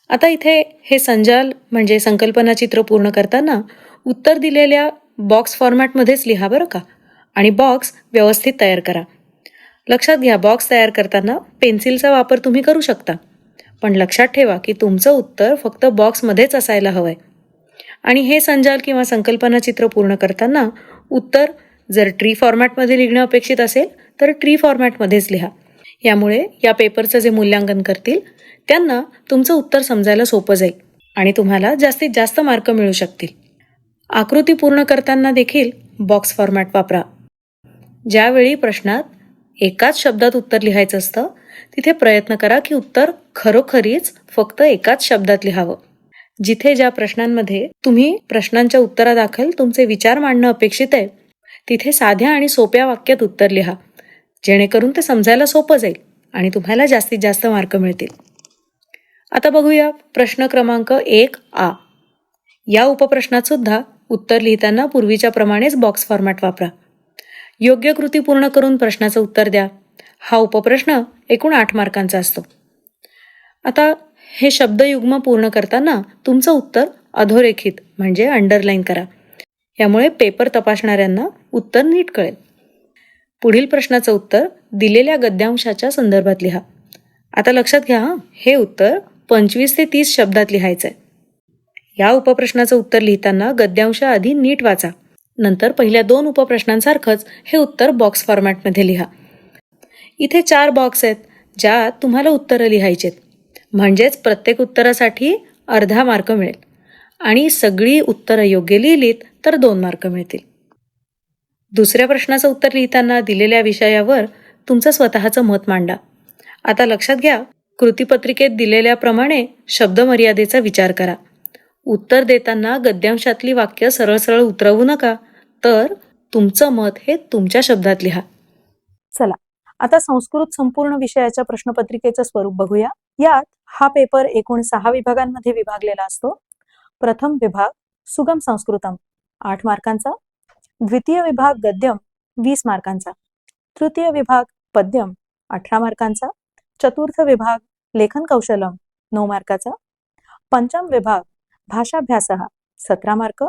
आता इथे हे संजाल म्हणजे संकल्पना चित्र पूर्ण करताना उत्तर दिलेल्या बॉक्स फॉर्मॅटमध्येच लिहा बरं का. आणि बॉक्स व्यवस्थित तयार करा. लक्षात घ्या, बॉक्स तयार करताना पेन्सिलचा वापर तुम्ही करू शकता, पण लक्षात ठेवा की तुमचं उत्तर फक्त बॉक्समध्येच असायला हवंय. आणि हे संजाल किंवा संकल्पना चित्र पूर्ण करताना उत्तर जर ट्री फॉर्मॅटमध्ये लिहिणं अपेक्षित असेल तर ट्री फॉर्मॅटमध्येच लिहा. यामुळे या पेपरचं जे मूल्यांकन करतील त्यांना तुमचं उत्तर समजायला सोपं जाईल आणि तुम्हाला जास्तीत जास्त मार्क मिळू शकतील. आकृती पूर्ण करताना देखील बॉक्स फॉर्मॅट वापरा. ज्यावेळी प्रश्नात एकाच शब्दात उत्तर लिहायचं असतं तिथे प्रयत्न करा की उत्तर खरोखरीच फक्त एकाच शब्दात लिहावं. जिथे ज्या प्रश्नांमध्ये तुम्ही प्रश्नांच्या उत्तरादाखल तुमचे विचार मांडणं अपेक्षित आहे तिथे साध्या आणि सोप्या वाक्यात उत्तर लिहा, जेणेकरून ते समजायला सोपं जाईल आणि तुम्हाला जास्तीत जास्त मार्क मिळतील. आता बघूया प्रश्न क्रमांक 1A. या उपप्रश्नात सुद्धा उत्तर लिहिताना पूर्वीच्या प्रमाणेच बॉक्स फॉर्मॅट वापरा. योग्य कृती पूर्ण करून प्रश्नाचं उत्तर द्या. हा उपप्रश्न एकूण 8 मार्कांचा असतो. आता हे शब्दयुग्म पूर्ण करताना तुमचं उत्तर अधोरेखित म्हणजे अंडरलाईन करा. यामुळे पेपर तपासणाऱ्यांना उत्तर नीट कळेल. पुढील प्रश्नाचं उत्तर दिलेल्या गद्यांशाच्या संदर्भात लिहा. आता लक्षात घ्या, हे उत्तर 25 ते 30 शब्दात लिहायचं आहे. या उपप्रश्नाचं उत्तर लिहिताना गद्यांश आधी नीट वाचा. नंतर पहिल्या 2 उपप्रश्नांसारखंच हे उत्तर बॉक्स फॉर्मॅटमध्ये लिहा. इथे 4 बॉक्स आहेत ज्यात तुम्हाला उत्तरं लिहायची आहेत. म्हणजेच प्रत्येक उत्तरासाठी अर्धा मार्क मिळेल आणि सगळी उत्तरं योग्य लिहिलीत तर 2 मार्क मिळतील. दुसऱ्या प्रश्नाचं उत्तर लिहिताना दिलेल्या विषयावर तुमचं स्वतःचं मत मांडा. आता लक्षात घ्या, कृतीपत्रिकेत दिलेल्याप्रमाणे शब्दमर्यादेचा विचार करा. उत्तर देताना गद्यांशातली वाक्य सरळ सरळ उतरवू नका, तर तुमचं मत हे तुमच्या शब्दात लिहा. चला, आता संस्कृत संपूर्ण विषयाच्या प्रश्नपत्रिकेचं स्वरूप बघूया. यात हा पेपर एकूण 6 विभागांमध्ये विभागलेला असतो. प्रथम विभाग सुगम संस्कृतम 8 मार्कांचा. द्वितीय विभाग गद्यम 20 मार्कांचा. तृतीय विभाग पद्यम 18 मार्कांचा. चतुर्थ विभाग लेखन कौशलम 9 मार्काचा. पंचम विभाग भाषाभ्यासः 17 मार्क.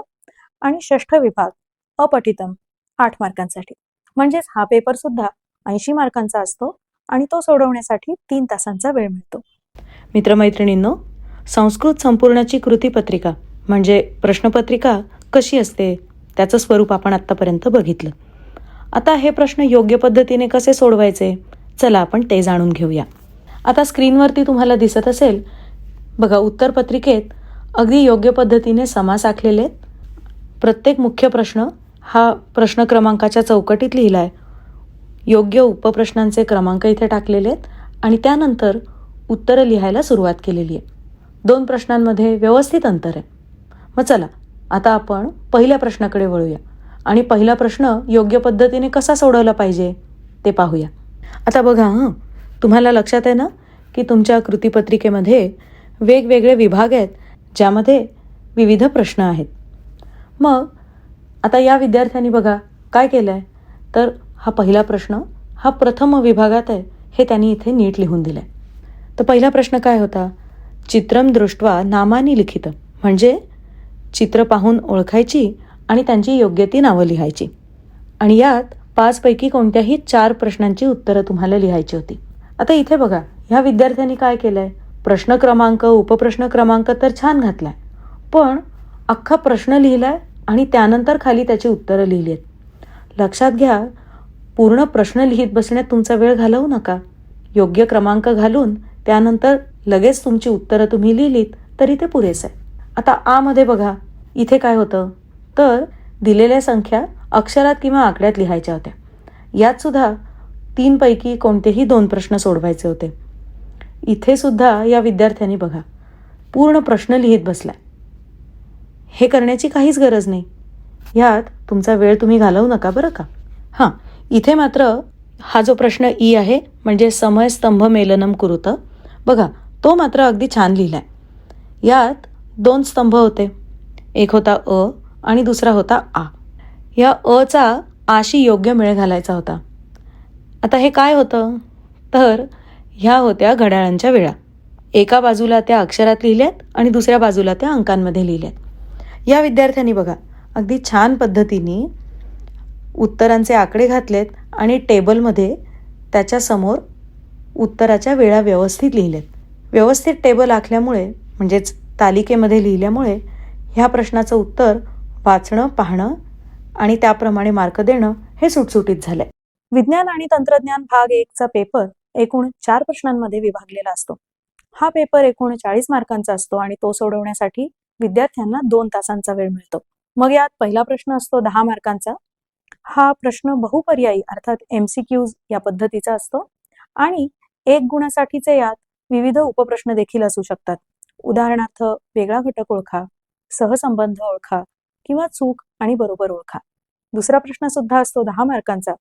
आणि षष्ठ विभाग अपठितम 8 मार्कांसाठी. म्हणजेच हा पेपर सुद्धा 80 मार्कांचा असतो आणि तो सोडवण्यासाठी 3 तासांचा वेळ मिळतो. मित्रमैत्रिणींनो, संस्कृत संपूर्णाची कृतीपत्रिका म्हणजे प्रश्नपत्रिका कशी असते त्याचं स्वरूप आपण आत्तापर्यंत बघितलं. आता हे प्रश्न योग्य पद्धतीने कसे सोडवायचे, चला आपण ते जाणून घेऊया. आता स्क्रीनवरती तुम्हाला दिसत असेल बघा, उत्तरपत्रिकेत अगदी योग्य पद्धतीने समास आखलेले आहेत. प्रत्येक मुख्य प्रश्न हा प्रश्न क्रमांकाच्या चौकटीत लिहिला आहे. योग्य उपप्रश्नांचे क्रमांक इथे टाकलेले आहेत आणि त्यानंतर उत्तरं लिहायला सुरुवात केलेली आहे. 2 प्रश्नांमध्ये व्यवस्थित अंतर आहे. मग चला आता आपण पहिल्या प्रश्नाकडे वळूया आणि पहिला प्रश्न योग्य पद्धतीने कसा सोडवला पाहिजे ते पाहूया. आता बघा तुम्हाला लक्षात आहे ना की तुमच्या कृतीपत्रिकेमध्ये वेगवेगळे विभाग आहेत ज्यामध्ये विविध प्रश्न आहेत. मग आता या विद्यार्थ्यांनी बघा काय केलं आहे, तर हा पहिला प्रश्न हा प्रथम विभागात आहे हे त्यांनी इथे नीट लिहून दिलं आहे. तर पहिला प्रश्न काय होता, चित्रम दृष्ट्वा नामानी लिखित, म्हणजे चित्र पाहून ओळखायची आणि त्यांची योग्य ती नावं लिहायची. आणि यात 5 पैकी कोणत्याही 4 प्रश्नांची उत्तरं तुम्हाला लिहायची होती. आता इथे बघा ह्या विद्यार्थ्यांनी काय केलं आहे, प्रश्न क्रमांक उपप्रश्न क्रमांक तर छान घातला आहे, पण अख्खा प्रश्न लिहिला आहे आणि त्यानंतर खाली त्याची उत्तरं लिहिली आहेत. लक्षात घ्या, पूर्ण प्रश्न लिहित बसण्यात तुमचा वेळ घालवू नका. योग्य क्रमांक घालून त्यानंतर लगेच तुमची उत्तरं तुम्ही लिहिलीत तरी ते पुरेसं आहे. आता आमध्ये बघा इथे काय होतं, तर दिलेल्या संख्या अक्षरात किंवा आकड्यात लिहायच्या होत्या. यात सुद्धा 3 पैकी कोणतेही 2 प्रश्न सोडवायचे होते. इथे सुद्धा या विद्यार्थ्यांनी बघा पूर्ण प्रश्न लिहित बसलाय. हे करण्याची काहीच गरज नाही. ह्यात तुमचा वेळ तुम्ही घालवू नका बरं का. हां, इथे मात्र हा जो प्रश्न ई आहे म्हणजे समय स्तंभ मेलनम कुरुत, बघा तो मात्र अगदी छान लिहिलाय. यात 2 स्तंभ होते, एक होता अ आणि दुसरा होता आ. या अचा आशी योग्य मेळ घालायचा होता. आता हे काय होतं, तर ह्या होत्या घड्याळांच्या वेळा. एका बाजूला त्या अक्षरात लिहिल्यात आणि दुसऱ्या बाजूला त्या अंकांमध्ये लिहिल्यात. या विद्यार्थ्यांनी बघा अगदी छान पद्धतीने उत्तरांचे आकडे घातलेत आणि टेबलमध्ये त्याच्यासमोर उत्तराच्या वेळा व्यवस्थित लिहिलेत. व्यवस्थित टेबल आखल्यामुळे म्हणजेच तालिकेमध्ये लिहिल्यामुळे ह्या प्रश्नाचं उत्तर वाचणं, पाहणं आणि त्याप्रमाणे मार्क देणं हे सुटसुटीत झालंय. विज्ञान आणि तंत्रज्ञान भाग 1चा पेपर एकूण 4 प्रश्नांमध्ये विभागलेला असतो. हा पेपर एकूण 40 मार्कांचा असतो आणि तो सोडवण्यासाठी विद्यार्थ्यांना 2 तासांचा वेळ मिळतो. मग यात पहिला प्रश्न असतो 10 मार्कांचा. हा प्रश्न बहुपर्यायी अर्थात MCQs या पद्धतीचा असतो आणि 1 गुणासाठीचे यात विविध उपप्रश्न देखील असू शकतात. उदाहरणार्थ वेगळा घटक ओळखा, सहसंबंध ओळखा किंवा चूक आणि बरोबर ओळखा. दुसरा प्रश्न सुद्धा असतो 10 मार्कांचा.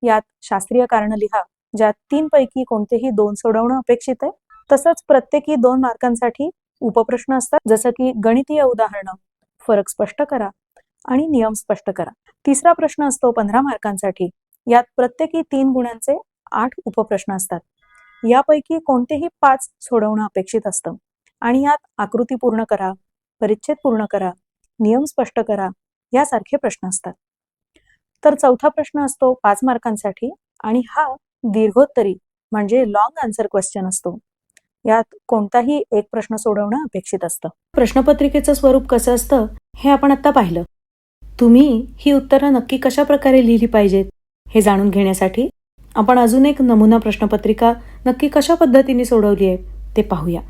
यात शास्त्रीय कारण लिहा, ज्यात 3 पैकी कोणतेही 2 सोडवणं अपेक्षित आहे. तसंच प्रत्येकी 2 मार्कांसाठी उपप्रश्न असतात, जसं की गणितीय उदाहरणं, फरक स्पष्ट करा आणि नियम स्पष्ट करा. तिसरा प्रश्न असतो 15 मार्कांसाठी. यात प्रत्येकी 3 गुणांचे 8 उपप्रश्न असतात. यापैकी कोणतेही 5 सोडवणं अपेक्षित असतं आणि यात आकृती पूर्ण करा, परिच्छेद पूर्ण करा, नियम स्पष्ट करा यासारखे प्रश्न असतात. तर चौथा प्रश्न असतो 5 मार्कांसाठी आणि हा दीर्घोत्तरी म्हणजे लॉंग आन्सर क्वेश्चन असतो. यात कोणताही एक प्रश्न सोडवणं अपेक्षित असतं. प्रश्नपत्रिकेचं स्वरूप कसं असतं हे आपण आता पाहिलं. तुम्ही ही उत्तरं नक्की कशा प्रकारे लिहिली पाहिजेत हे जाणून घेण्यासाठी आपण अजून एक नमुना प्रश्नपत्रिका नक्की कशा पद्धतीने सोडवली आहे ते पाहूया.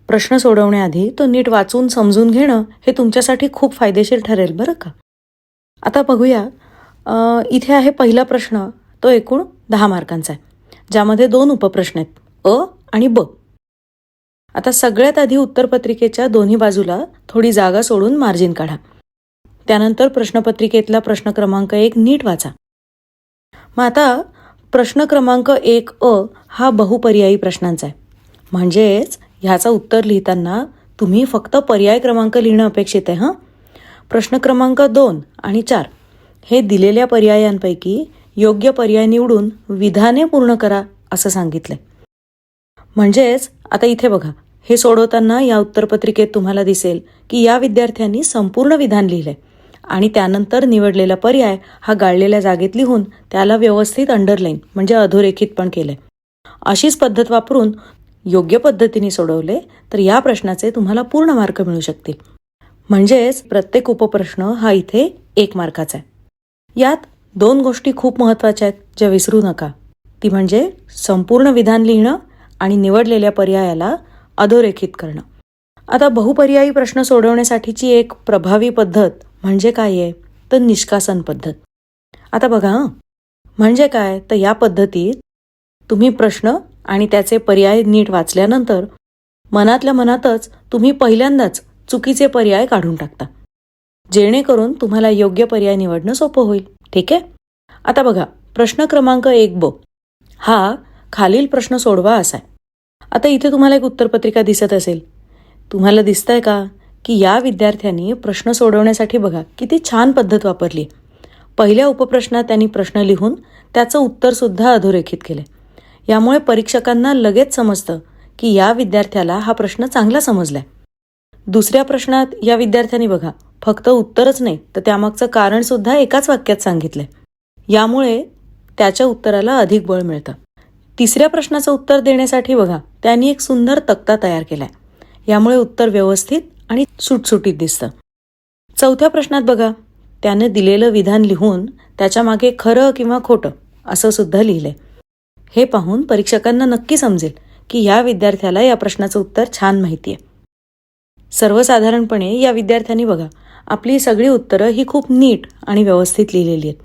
प्रश्न सोडवण्याआधी तो नीट वाचून समजून घेणं हे तुमच्यासाठी खूप फायदेशीर ठरेल बरं का. आता बघूया, इथे आहे पहिला प्रश्न, तो एकूण 10 मार्कांचा आहे, ज्यामध्ये 2 उपप्रश्न आहेत, अ आणि ब. आता सगळ्यात आधी उत्तरपत्रिकेच्या दोन्ही बाजूला थोडी जागा सोडून मार्जिन काढा. त्यानंतर प्रश्नपत्रिकेतला प्रश्न क्रमांक 1 नीट वाचा. मग आता प्रश्न क्रमांक 1 अ हा बहुपर्यायी प्रश्नांचा आहे, म्हणजेच ह्याचं उत्तर लिहिताना तुम्ही फक्त पर्याय क्रमांक लिहिणं अपेक्षित आहे. प्रश्न क्रमांक 2 आणि 4 हे दिलेल्या पर्यायांपैकी योग्य पर्याय निवडून विधाने पूर्ण करा असं सांगितलंय. म्हणजेच आता इथे बघा, हे सोडवताना या उत्तरपत्रिकेत तुम्हाला दिसेल की या विद्यार्थ्यांनी संपूर्ण विधान लिहिलंय आणि त्यानंतर निवडलेला पर्याय हा गाळलेल्या जागेत लिहून त्याला व्यवस्थित अंडरलाईन म्हणजे अधोरेखित पण केलंय. अशीच पद्धत वापरून योग्य पद्धतीने सोडवले तर या प्रश्नाचे तुम्हाला पूर्ण मार्क मिळू शकतील. म्हणजेच प्रत्येक उपप्रश्न हा इथे 1 मार्काचा आहे. यात 2 गोष्टी खूप महत्त्वाच्या आहेत ज्या विसरू नका. ती म्हणजे संपूर्ण विधान लिहिणं आणि निवडलेल्या पर्यायाला अधोरेखित करणं. आता बहुपर्यायी प्रश्न सोडवण्यासाठीची एक प्रभावी पद्धत म्हणजे काय आहे तर निष्कासन पद्धत. आता बघा म्हणजे काय तर या पद्धतीत तुम्ही प्रश्न आणि त्याचे पर्याय नीट वाचल्यानंतर मनातल्या मनातच तुम्ही पहिल्यांदाच चुकीचे पर्याय काढून टाकता, जेणेकरून तुम्हाला योग्य पर्याय निवडणं सोपं होईल. ठीक आहे. आता बघा प्रश्न क्रमांक 1 हा खालील प्रश्न सोडवा असा आहे. आता इथे तुम्हाला एक उत्तरपत्रिका दिसत असेल. तुम्हाला दिसतंय का की या विद्यार्थ्यांनी प्रश्न सोडवण्यासाठी बघा किती छान पद्धत वापरली. पहिल्या उपप्रश्नात त्यांनी प्रश्न लिहून त्याचं उत्तरसुद्धा अधोरेखित केलं. यामुळे परीक्षकांना लगेच समजतं की या विद्यार्थ्याला हा प्रश्न चांगला समजलाय. दुसऱ्या प्रश्नात या विद्यार्थ्यांनी बघा फक्त उत्तरच नाही तर त्यामागचं कारण सुद्धा एकाच वाक्यात सांगितलंय. यामुळे त्याच्या उत्तराला अधिक बळ मिळतं. तिसऱ्या प्रश्नाचं उत्तर देण्यासाठी बघा त्यांनी एक सुंदर तक्ता तयार केलाय. यामुळे उत्तर व्यवस्थित आणि सुटसुटीत दिसतं. चौथ्या प्रश्नात बघा त्याने दिलेलं विधान लिहून त्याच्या मागे खरं किंवा खोटं असं सुद्धा लिहिलंय. हे पाहून परीक्षकांना नक्की समजेल की या विद्यार्थ्याला या प्रश्नाचं उत्तर छान माहिती आहे. सर्वसाधारणपणे या विद्यार्थ्यांनी बघा आपली सगळी उत्तरं ही खूप नीट आणि व्यवस्थित लिहिलेली आहेत.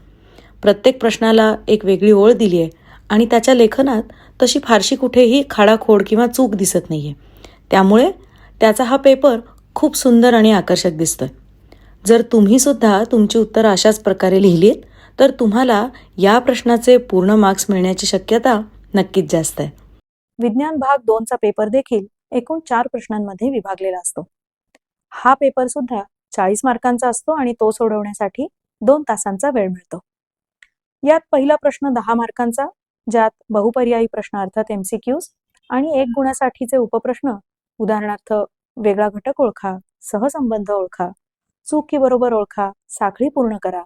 प्रत्येक प्रश्नाला एक वेगळी ओळ दिली आहे आणि त्याच्या लेखनात तशी फारशी कुठेही खाडाखोड किंवा चूक दिसत नाहीये. त्यामुळे त्याचा हा पेपर खूप सुंदर आणि आकर्षक दिसतोय. जर तुम्ही सुद्धा तुमची उत्तरं अशाच प्रकारे लिहिलीत तर तुम्हाला या प्रश्नाचे पूर्ण मार्क्स मिळण्याची शक्यता नक्कीच जास्त आहे. विज्ञान भाग 2चा पेपर देखील एकूण 4 प्रश्नांमध्ये विभागलेला असतो. हा पेपर सुद्धा 40 मार्कांचा असतो आणि तो सोडवण्यासाठी 2 तासांचा वेळ मिळतो. यात पहिला प्रश्न 10 मार्कांचा, ज्यात बहुपर्यायी प्रश्न अर्थात MCQs आणि 1 गुणासाठीचे उपप्रश्न, उदाहरणार्थ वेगळा घटक ओळखा, सहसंबंध ओळखा, चूक की बरोबर ओळखा, साखळी पूर्ण करा,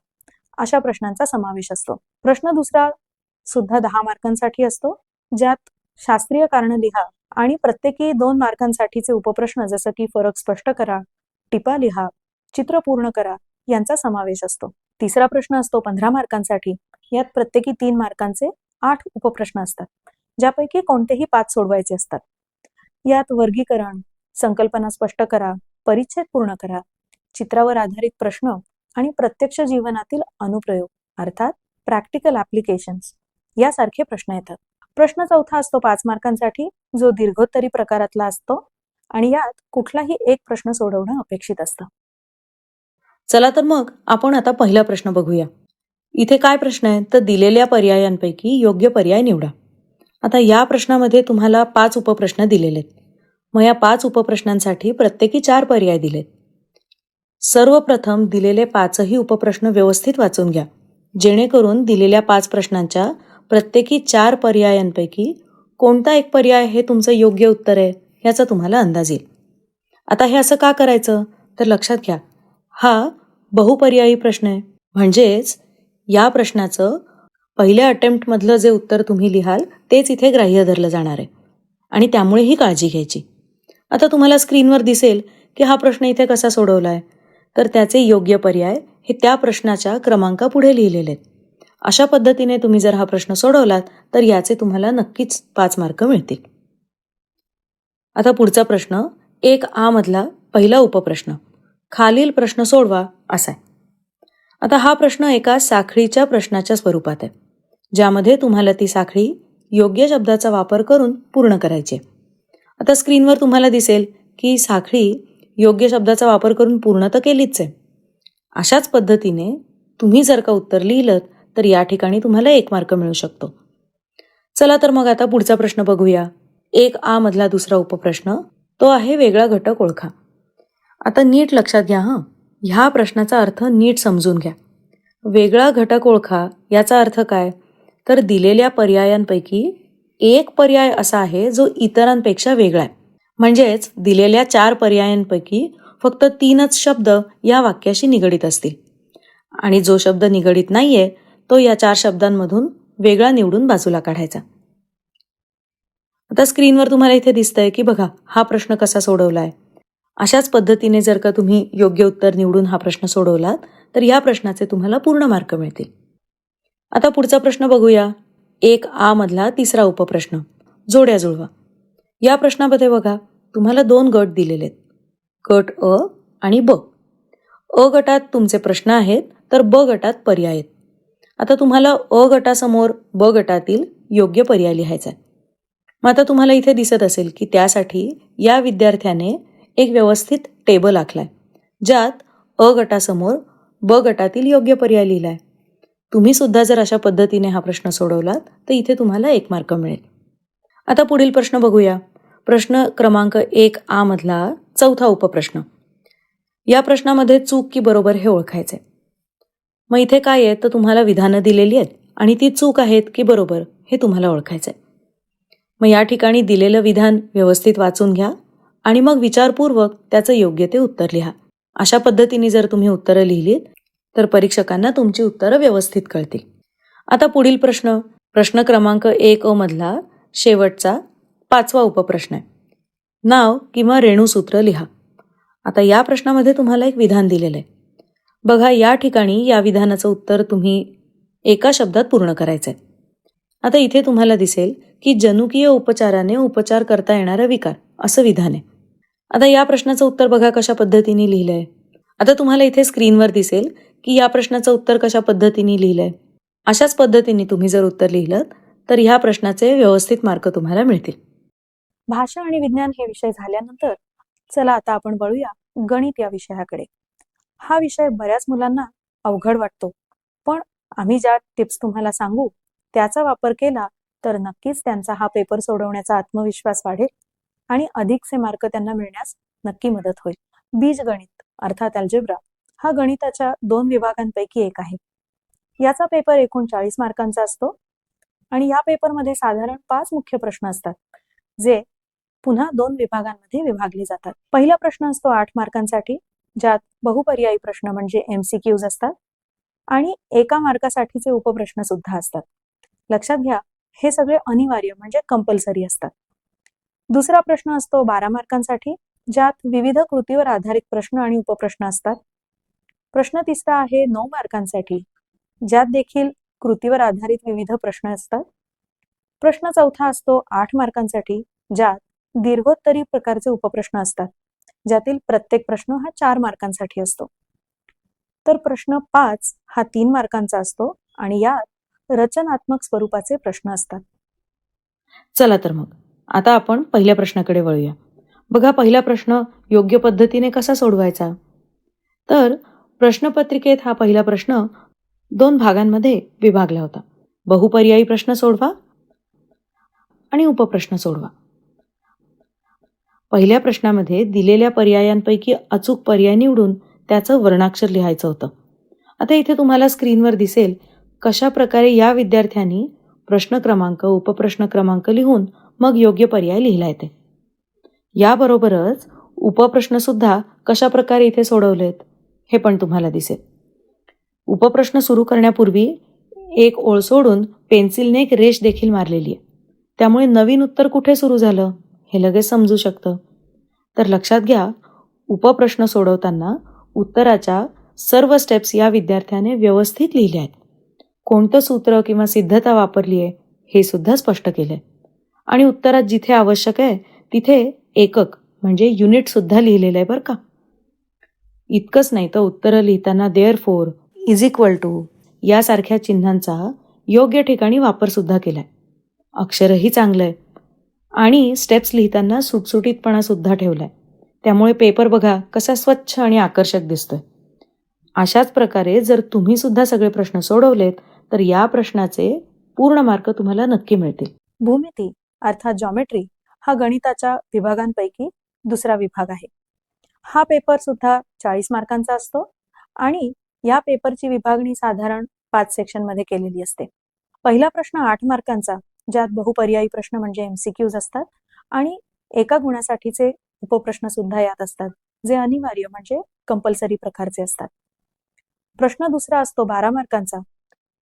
अशा प्रश्नांचा समावेश असतो. प्रश्न दुसरा सुद्धा 10 मार्कांसाठी असतो, ज्यात शास्त्रीय कारण लिहा आणि प्रत्येकी 2 मार्कांसाठीचे उपप्रश्न जसं की फरक स्पष्ट करा, टिपा लिहा, चित्र पूर्ण करा यांचा समावेश असतो. तिसरा प्रश्न असतो 15 मार्कांसाठी. यात प्रत्येकी 3 मार्कांचे 8 उपप्रश्न असतात, ज्यापैकी कोणतेही 5 सोडवायचे असतात. यात वर्गीकरण, संकल्पना स्पष्ट करा, परिच्छेद पूर्ण करा, चित्रावर आधारित प्रश्न आणि प्रत्यक्ष जीवनातील अनुप्रयोग अर्थात प्रॅक्टिकल ॲप्लिकेशन्स यासारखे प्रश्न येतात. प्रश्न चौथा असतो 5 मार्कांसाठी, जो दीर्घोत्तरी प्रकारातला असतो आणि यात कुठलाही एक प्रश्न सोडवणं अपेक्षित असतं. चला तर मग आपण आता पहिला प्रश्न बघूया. इथे काय प्रश्न आहे तर दिलेल्या पर्यायांपैकी योग्य पर्याय निवडा. आता या प्रश्नामध्ये तुम्हाला 5 उपप्रश्न दिलेले आहेत. मग या 5 उपप्रश्नांसाठी प्रत्येकी 4 पर्याय दिलेत. सर्वप्रथम दिलेले 5ही उपप्रश्न व्यवस्थित वाचून घ्या, जेणेकरून दिलेल्या 5 प्रश्नांच्या प्रत्येकी 4 पर्यायांपैकी कोणता एक पर्याय हे तुमचं योग्य उत्तर आहे याचा तुम्हाला अंदाज येईल. आता हे असं का करायचं तर लक्षात घ्या, हा बहुपर्यायी प्रश्न आहे. म्हणजेच या प्रश्नाचं पहिल्या अटेम्प्टमधलं जे उत्तर तुम्ही लिहाल तेच इथे ग्राह्य धरलं जाणार आहे आणि त्यामुळे ही काळजी घ्यायची. आता तुम्हाला स्क्रीनवर दिसेल की हा प्रश्न इथे कसा सोडवला आहे तर त्याचे योग्य पर्याय हे त्या प्रश्नाच्या क्रमांकापुढे लिहिलेले आहेत. अशा पद्धतीने तुम्ही जर हा प्रश्न सोडवलात तर याचे तुम्हाला नक्कीच 5 मार्क मिळतील. आता पुढचा प्रश्न 1A मधला पहिला उपप्रश्न, खालील प्रश्न सोडवा असा आहे. आता हा प्रश्न एका साखळीच्या प्रश्नाच्या स्वरूपात आहे, ज्यामध्ये तुम्हाला ती साखळी योग्य शब्दाचा वापर करून पूर्ण करायची आहे. आता स्क्रीनवर तुम्हाला दिसेल की साखळी योग्य शब्दाचा वापर करून पूर्ण तर केलीच आहे. अशाच पद्धतीने तुम्ही जर का उत्तर लिहिलं तर या ठिकाणी तुम्हाला 1 मार्क मिळू शकतो. चला तर मग आता पुढचा प्रश्न बघूया. 1A मधला दुसरा उपप्रश्न तो आहे वेगळा घटक ओळखा. आता नीट लक्षात घ्या ह्या प्रश्नाचा अर्थ नीट समजून घ्या. वेगळा घटक ओळखा याचा अर्थ काय तर दिलेल्या पर्यायांपैकी एक पर्याय असा आहे जो इतरांपेक्षा वेगळा आहे. म्हणजेच दिलेल्या 4 पर्यायांपैकी फक्त 3च शब्द या वाक्याशी निगडीत असतील आणि जो शब्द निगडीत नाहीये तो या 4 शब्दांमधून वेगळा निवडून बाजूला काढायचा. आता स्क्रीनवर तुम्हाला इथे दिसतंय की बघा हा प्रश्न कसा सोडवलाय. अशाच पद्धतीने जर का तुम्ही योग्य उत्तर निवडून हा प्रश्न सोडवलात तर या प्रश्नाचे तुम्हाला पूर्ण मार्क मिळतील. आता पुढचा प्रश्न बघूया. 1A मधला तिसरा उपप्रश्न, जोड्या जुळवा. या प्रश्नामध्ये बघा तुम्हाला 2 गट दिलेले आहेत, गट अ आणि ब. अ गटात तुमचे प्रश्न आहेत तर ब गटात पर्याय आहेत. आता तुम्हाला अ गटासमोर ब गटातील योग्य पर्याय लिहायचा आहे. मग आता तुम्हाला इथे दिसत असेल की त्यासाठी या विद्यार्थ्याने एक व्यवस्थित टेबल आखलाय, ज्यात अ गटासमोर ब गटातील योग्य पर्याय लिहिलाय. तुम्ही सुद्धा जर अशा पद्धतीने हा प्रश्न सोडवलात तर इथे तुम्हाला 1 मार्क मिळेल. आता पुढील प्रश्न बघूया. प्रश्न क्रमांक 1A मधला चौथा उपप्रश्न. या प्रश्नामध्ये चूक की बरोबर हे ओळखायचे. मग इथे काय आहे तर तुम्हाला विधानं दिलेली आहेत आणि ती चूक आहेत की बरोबर हे तुम्हाला ओळखायचं आहे. मग या ठिकाणी दिलेलं विधान व्यवस्थित वाचून घ्या आणि मग विचारपूर्वक त्याचं योग्य ते उत्तर लिहा. अशा पद्धतीने जर तुम्ही उत्तरं लिहिलीत तर परीक्षकांना तुमची उत्तरं व्यवस्थित कळतील. आता पुढील प्रश्न, प्रश्न क्रमांक 1A मधला शेवटचा 5वा उपप्रश्न आहे. नाव किंवा रेणूसूत्र लिहा. आता या प्रश्नामध्ये तुम्हाला एक विधान दिलेलं आहे. बघा, या ठिकाणी या विधानाचं उत्तर तुम्ही एका शब्दात पूर्ण करायचं आहे. आता इथे तुम्हाला दिसेल की जनुकीय उपचाराने उपचार करता येणारा विकार असं विधान आहे. आता या प्रश्नाचं उत्तर बघा कशा पद्धतीने लिहिलंय. आता तुम्हाला इथे स्क्रीनवर दिसेल की या प्रश्नाचं उत्तर कशा पद्धतीने लिहिलंय. अशाच पद्धतीने तुम्ही जर उत्तर लिहिलं तर ह्या प्रश्नाचे व्यवस्थित मार्क तुम्हाला मिळतील. भाषा आणि विज्ञान हे विषय झाल्यानंतर चला आता आपण वळूया गणित या विषयाकडे. हा विषय बऱ्याच मुलांना अवघड वाटतो, पण आम्ही ज्या टिप्स तुम्हाला सांगू त्याचा वापर केला तर नक्कीच त्यांचा हा पेपर सोडवण्याचा आत्मविश्वास वाढेल आणि अधिकचे मार्क त्यांना मिळण्यास नक्की मदत होईल. बीजगणित अर्थात अल्जेब्रा हा गणिताच्या 2 विभागांपैकी एक आहे. याचा पेपर एकूण 40 मार्कांचा असतो आणि या पेपरमध्ये साधारण 5 मुख्य प्रश्न असतात, जे पुन्हा 2 विभागांमध्ये विभागले जातात. पहिला प्रश्न असतो 8 मार्कांसाठी, ज्यात बहुपर्यायी प्रश्न म्हणजे MCQs असतात आणि 1 मार्कासाठीचे उपप्रश्न सुद्धा असतात. लक्षात घ्या, हे सगळे अनिवार्य म्हणजे कंपल्सरी असतात. दुसरा प्रश्न असतो 12 मार्कांसाठी, ज्यात विविध कृतीवर आधारित प्रश्न आणि उपप्रश्न असतात. प्रश्न तिसरा आहे 9 मार्कांसाठी, ज्यात देखील कृतीवर आधारित विविध प्रश्न असतात. प्रश्न चौथा असतो 8 मार्कांसाठी, ज्यात दीर्घोत्तरी प्रकारचे उपप्रश्न असतात, ज्यातील प्रत्येक प्रश्न हा 4 मार्कांसाठी असतो. तर प्रश्न 5 हा 3 मार्कांचा असतो आणि यात रचनात्मक स्वरूपाचे प्रश्न असतात. चला तर मग आता आपण पहिल्या प्रश्नाकडे वळूया. बघा, पहिला प्रश्न योग्य पद्धतीने कसा सोडवायचा. तर प्रश्नपत्रिकेत हा पहिला प्रश्न 2 भागांमध्ये विभागला होता. बहुपर्यायी प्रश्न सोडवा आणि उपप्रश्न सोडवा. पहिल्या प्रश्नामध्ये दिलेल्या पर्यायांपैकी अचूक पर्याय निवडून त्याचं वर्णाक्षर लिहायचं होतं. आता इथे तुम्हाला स्क्रीनवर दिसेल कशा प्रकारे या विद्यार्थ्यांनी प्रश्न क्रमांक, उपप्रश्न क्रमांक लिहून मग योग्य पर्याय लिहिला आहे. याबरोबरच उपप्रश्न सुद्धा कशा प्रकारे इथे सोडवलेत हे पण तुम्हाला दिसेल. उपप्रश्न सुरू करण्यापूर्वी एक ओळ सोडून पेन्सिलने एक रेष देखील मारलेली आहे. त्यामुळे नवीन उत्तर कुठे सुरू झालं हे लगेच समजू शकतं. तर लक्षात घ्या, उपप्रश्न सोडवताना उत्तराच्या सर्व स्टेप्स या विद्यार्थ्याने व्यवस्थित लिहिल्या आहेत. कोणतं सूत्र किंवा सिद्धता वापरली आहे हे सुद्धा स्पष्ट केलंय आणि उत्तरात जिथे आवश्यक आहे तिथे एकक म्हणजे युनिट सुद्धा लिहिलेलं आहे बरं का. इतकंच नाही तर उत्तरं लिहिताना देअरफोर, इज इक्वल टू यासारख्या चिन्हांचा योग्य ठिकाणी वापर सुद्धा केलाय. अक्षरही चांगलं आहे आणि स्टेप्स लिहिताना सुटसुटीतपणा सुद्धा ठेवलाय. त्यामुळे पेपर बघा कसा स्वच्छ आणि आकर्षक दिसतोय. अशाच प्रकारे जर तुम्ही सुद्धा सगळे प्रश्न सोडवलेत तर या प्रश्नाचे पूर्ण मार्क तुम्हाला नक्की मिळतील. भूमिती अर्थात जॉमेट्री हा गणिताच्या विभागांपैकी दुसरा विभाग आहे. हा पेपर सुद्धा 40 मार्कांचा असतो आणि या पेपरची विभागणी साधारण 5 सेक्शनमध्ये केलेली असते. पहिला प्रश्न 8 मार्कांचा, ज्यात बहुपर्यायी प्रश्न म्हणजे MCQs असतात आणि 1 गुणासाठीचे उपप्रश्न सुद्धा यात असतात, जे अनिवार्य म्हणजे कंपल्सरी प्रकारचे असतात. प्रश्न दुसरा असतो 12 मार्कांचा,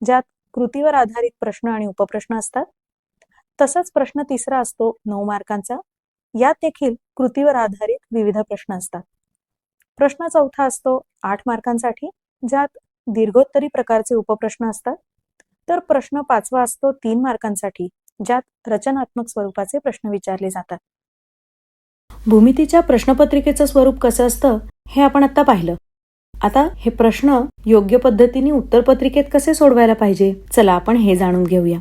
ज्यात कृतीवर आधारित प्रश्न आणि उपप्रश्न असतात. तसंच प्रश्न तिसरा असतो 9 मार्कांचा, यात देखील कृतीवर आधारित विविध प्रश्न असतात. प्रश्न चौथा असतो 8 मार्कांसाठी, ज्यात दीर्घोत्तरी प्रकारचे उपप्रश्न असतात. तर प्रश्न 5वा असतो 3 मार्कांसाठी, ज्यात रचनात्मक स्वरूपाचे प्रश्न विचारले जातात. भूमितीच्या प्रश्नपत्रिकेचं स्वरूप कसं असतं हे आपण आता पाहिलं. आता हे प्रश्न योग्य पद्धतीने उत्तरपत्रिकेत कसे सोडवायला पाहिजे, चला आपण हे जाणून घेऊया.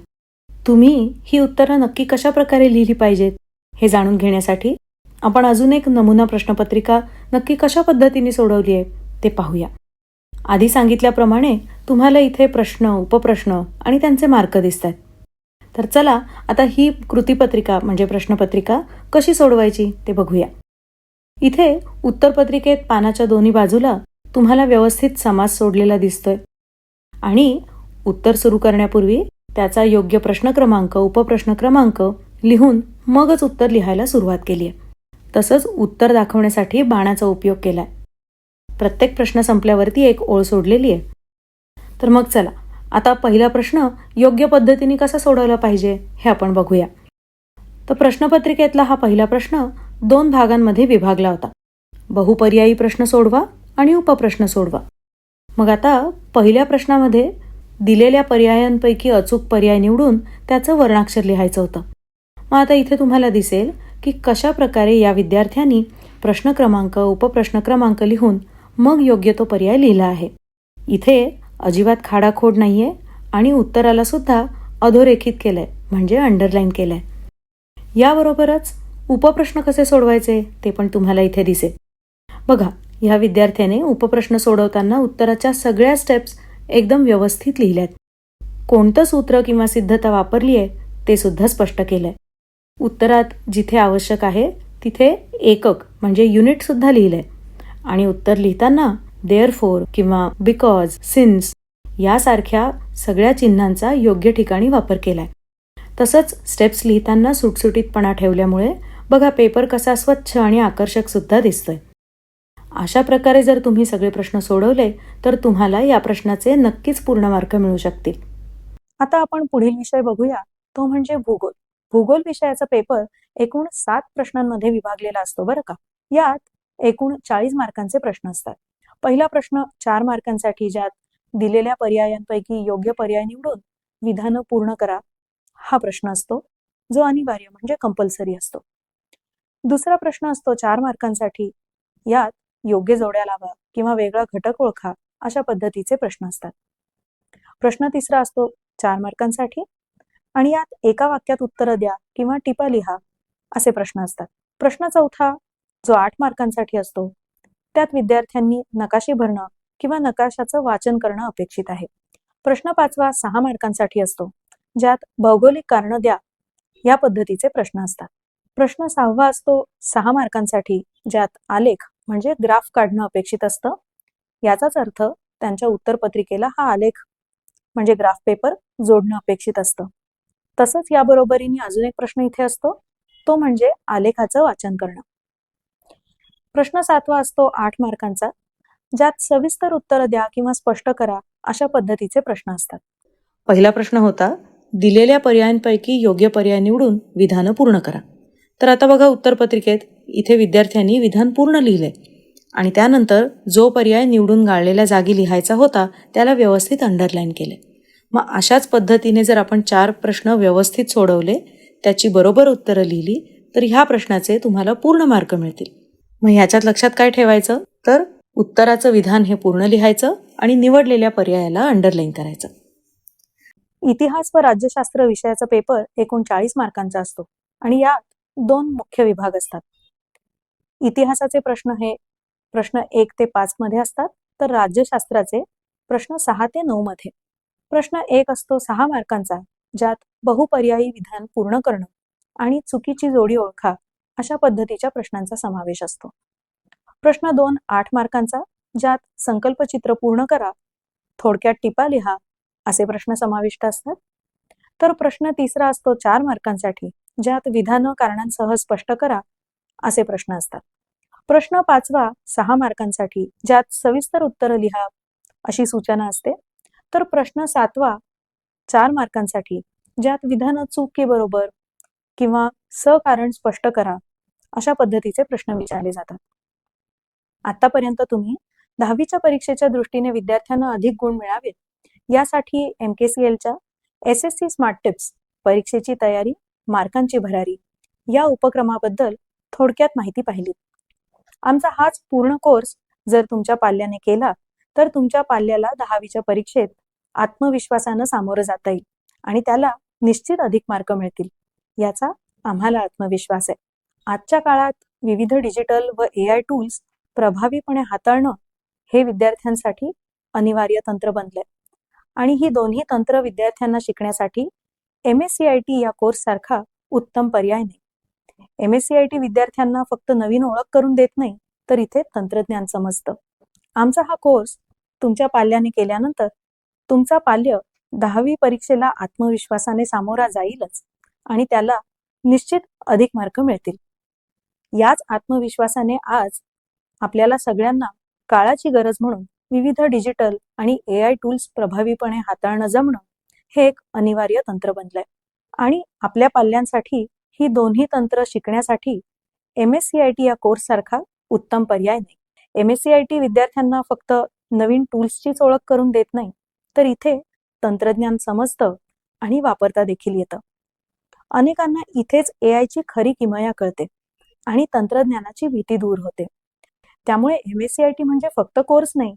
तुम्ही ही उत्तरं नक्की कशा प्रकारे लिहिली पाहिजेत हे जाणून घेण्यासाठी आपण अजून एक नमुना प्रश्नपत्रिका नक्की कशा पद्धतीने सोडवली आहे ते पाहूया. आधी सांगितल्याप्रमाणे तुम्हाला इथे प्रश्न, उपप्रश्न आणि त्यांचे मार्क दिसतात. तर चला आता ही कृतीपत्रिका म्हणजे प्रश्नपत्रिका कशी सोडवायची ते बघूया. इथे उत्तरपत्रिकेत पानाच्या दोन्ही बाजूला तुम्हाला व्यवस्थित समास सोडलेला दिसतोय आणि उत्तर सुरू करण्यापूर्वी त्याचा योग्य प्रश्न क्रमांक, उपप्रश्न क्रमांक लिहून मगच उत्तर लिहायला सुरुवात केली आहे. तसंच उत्तर दाखवण्यासाठी बाणाचा उपयोग केलाय. प्रत्येक प्रश्न संपल्यावरती एक ओळ सोडलेली आहे. तर मग चला आता पहिला प्रश्न योग्य पद्धतीने कसा सोडवला पाहिजे हे आपण बघूया. तर प्रश्नपत्रिकेतला हा पहिला प्रश्न 2 भागांमध्ये विभागला होता. बहुपर्यायी प्रश्न सोडवा आणि उपप्रश्न सोडवा. मग आता पहिल्या प्रश्नामध्ये दिलेल्या पर्यायांपैकी अचूक पर्याय निवडून त्याचं वर्णाक्षर लिहायचं होतं. मग आता इथे तुम्हाला दिसेल की कशा प्रकारे या विद्यार्थ्यांनी प्रश्न क्रमांक, उपप्रश्न क्रमांक लिहून मग योग्य तो पर्याय लिहिला आहे. इथे अजिबात खाडाखोड नाहीये आणि उत्तराला सुद्धा अधोरेखित केलंय म्हणजे अंडरलाईन केलंय. याबरोबरच उपप्रश्न कसे सोडवायचे ते पण तुम्हाला इथे दिसेल. बघा, ह्या विद्यार्थ्याने उपप्रश्न सोडवताना उत्तराच्या सगळ्या स्टेप्स एकदम व्यवस्थित लिहिल्यात. कोणतं सूत्र किंवा सिद्धता वापरली आहे ते सुद्धा स्पष्ट केलंय. उत्तरात जिथे आवश्यक आहे तिथे एकक म्हणजे युनिट सुद्धा लिहिलंय आणि उत्तर लिहिताना देअरफोर किंवा बिकॉज, सिन्स यासारख्या सगळ्या चिन्हांचा योग्य ठिकाणी वापर केलाय. तसंच स्टेप्स लिहिताना सुटसुटीतपणा ठेवल्यामुळे बघा पेपर कसा स्वच्छ आणि आकर्षक सुद्धा दिसतोय. अशा प्रकारे जर तुम्ही सगळे प्रश्न सोडवले तर तुम्हाला या प्रश्नाचे नक्कीच पूर्ण मार्क मिळू शकतील. आता आपण पुढील विषय बघूया, तो म्हणजे भूगोल. भूगोल विषयाचा पेपर एकूण 7 प्रश्नांमध्ये विभागलेला असतो बरं का. यात एकूण 40 मार्कांचे प्रश्न असतात. पहिला प्रश्न 4 मार्कांसाठी, ज्यात दिलेल्या पर्यायांपैकी योग्य पर्याय निवडून विधानं पूर्ण करा हा प्रश्न असतो, जो अनिवार्य म्हणजे कंपल्सरी असतो. दुसरा प्रश्न असतो 4 मार्कांसाठी, यात योग्य जोड्या लावा किंवा वेगळा घटक ओळखा अशा पद्धतीचे प्रश्न असतात. प्रश्न तिसरा असतो 4 मार्कांसाठी आणि यात एका वाक्यात उत्तरं द्या किंवा टिपा लिहा असे प्रश्न असतात. प्रश्न चौथा जो 8 मार्कांसाठी असतो, त्यात विद्यार्थ्यांनी नकाशे भरणं किंवा नकाशाचं वाचन करणं अपेक्षित आहे. प्रश्न 5वा 6 मार्कांसाठी असतो, ज्यात भौगोलिक कारणं द्या या पद्धतीचे प्रश्न असतात. प्रश्न 6वा असतो 6 मार्कांसाठी, ज्यात आलेख म्हणजे ग्राफ काढणं अपेक्षित असतं. याचाच अर्थ त्यांच्या उत्तरपत्रिकेला हा आलेख म्हणजे ग्राफ पेपर जोडणं अपेक्षित असतं. तसंच याबरोबरीने अजून एक प्रश्न इथे असतो, तो म्हणजे आलेखाचं वाचन करणं. प्रश्न 7वा असतो 8 मार्कांचा, ज्यात सविस्तर उत्तर द्या किंवा स्पष्ट करा अशा पद्धतीचे प्रश्न असतात. पहिला प्रश्न होता दिलेल्या पर्यायांपैकी योग्य पर्याय निवडून विधानं पूर्ण करा. तर आता बघा उत्तरपत्रिकेत इथे विद्यार्थ्यांनी विधान पूर्ण लिहिलंय आणि त्यानंतर जो पर्याय निवडून गाळलेल्या जागी लिहायचा होता त्याला व्यवस्थित अंडरलाईन केले. मग अशाच पद्धतीने जर आपण 4 प्रश्न व्यवस्थित सोडवले, त्याची बरोबर उत्तरं लिहिली तर ह्या प्रश्नाचे तुम्हाला पूर्ण मार्क मिळतील. मग ह्याच्यात लक्षात काय ठेवायचं, तर उत्तराचं विधान हे पूर्ण लिहायचं आणि निवडलेल्या पर्यायाला अंडरलाईन करायचं. इतिहास व राज्यशास्त्र विषयाचा पेपर एकूण 40 मार्कांचा असतो आणि यात 2 मुख्य विभाग असतात. इतिहासाचे प्रश्न हे प्रश्न 1 ते 5 मध्ये असतात, तर राज्यशास्त्राचे प्रश्न 6 ते 9 मध्ये. प्रश्न 1 असतो 6 मार्कांचा, ज्यात बहुपर्यायी विधान पूर्ण करणं आणि चुकीची जोडी ओळखा अशा पद्धतीच्या प्रश्नांचा समावेश असतो. प्रश्न 2 8 मार्कांचा, ज्यात संकल्पचित्र पूर्ण करा, थोडक्यात टिपा लिहा असे प्रश्न समाविष्ट असतात. तर प्रश्न 3 असतो 4 मार्कांसाठी, ज्यात विधानं कारणांसह स्पष्ट करा असे प्रश्न असतात. प्रश्न 5 6 मार्कांसाठी, ज्यात सविस्तर उत्तरं लिहा अशी सूचना असते. तर प्रश्न 7 4 मार्कांसाठी, ज्यात विधानं चूक की बरोबर किंवा सकारण स्पष्ट करा अशा पद्धतीचे प्रश्न विचारले जातात. आतापर्यंत तुम्ही 10वीच्या परीक्षेच्या दृष्टीने विद्यार्थ्यांना अधिक गुण मिळावेत यासाठी MKCLच्या SSC स्मार्ट टिप्स परीक्षेची तयारी, मार्कांची भरारी या उपक्रमाबद्दल थोडक्यात माहिती पाहिली. आमचा हाच पूर्ण कोर्स जर तुमच्या पाल्याने केला तर तुमच्या पाल्याला 10वीच्या परीक्षेत आत्मविश्वासानं सामोरं जाता येईल आणि त्याला निश्चित अधिक मार्क मिळतील याचा आम्हाला आत्मविश्वास आहे. आजच्या काळात विविध डिजिटल व AI टूल्स प्रभावीपणे हाताळणं हे विद्यार्थ्यांसाठी अनिवार्य तंत्र बनलंय आणि ही दोन्ही तंत्र विद्यार्थ्यांना शिकण्यासाठी MSCIT या कोर्स सारखा उत्तम पर्याय नाही. MSCIT विद्यार्थ्यांना फक्त नवीन ओळख करून देत नाही, तर इथे तंत्रज्ञान समजतं. आमचा हा कोर्स तुमच्या पाल्याने केल्यानंतर तुमचा पाल्य 10वी परीक्षेला आत्मविश्वासाने सामोरा जाईलच आणि त्याला निश्चित अधिक मार्क मिळतील. याच आत्मविश्वासाने आज आपल्याला सगळ्यांना काळाची गरज म्हणून विविध डिजिटल आणि AI टूल्स प्रभावीपणे हाताळणं जमणं हे एक अनिवार्य तंत्र बनलंय आणि आपल्या पाल्यांसाठी ही दोन्ही तंत्र शिकण्यासाठी MSCIT या कोर्स सारखा उत्तम पर्याय नाही. MSCIT विद्यार्थ्यांना फक्त नवीन टूल्सचीच ओळख करून देत नाही, तर इथे तंत्रज्ञान समजतं आणि वापरता देखील येतं. अनेकांना इथेच AI ची खरी किमया कळते आणि तंत्रज्ञानाची भीती दूर होते. त्यामुळे MSCIT म्हणजे फक्त कोर्स नाही,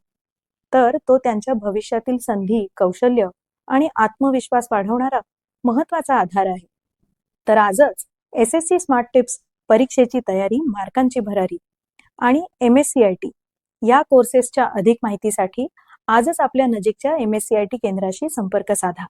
तर तो त्यांच्या भविष्यातील संधी, कौशल्य आणि आत्मविश्वास वाढवणारा महत्वाचा आधार आहे. तर आजच SSC स्मार्ट टिप्स परीक्षेची तयारी, मार्कांची भरारी आणि MSCIT या कोर्सेसच्या अधिक माहितीसाठी आजच आपल्या नजीकच्या MSCIT केंद्राशी संपर्क साधा.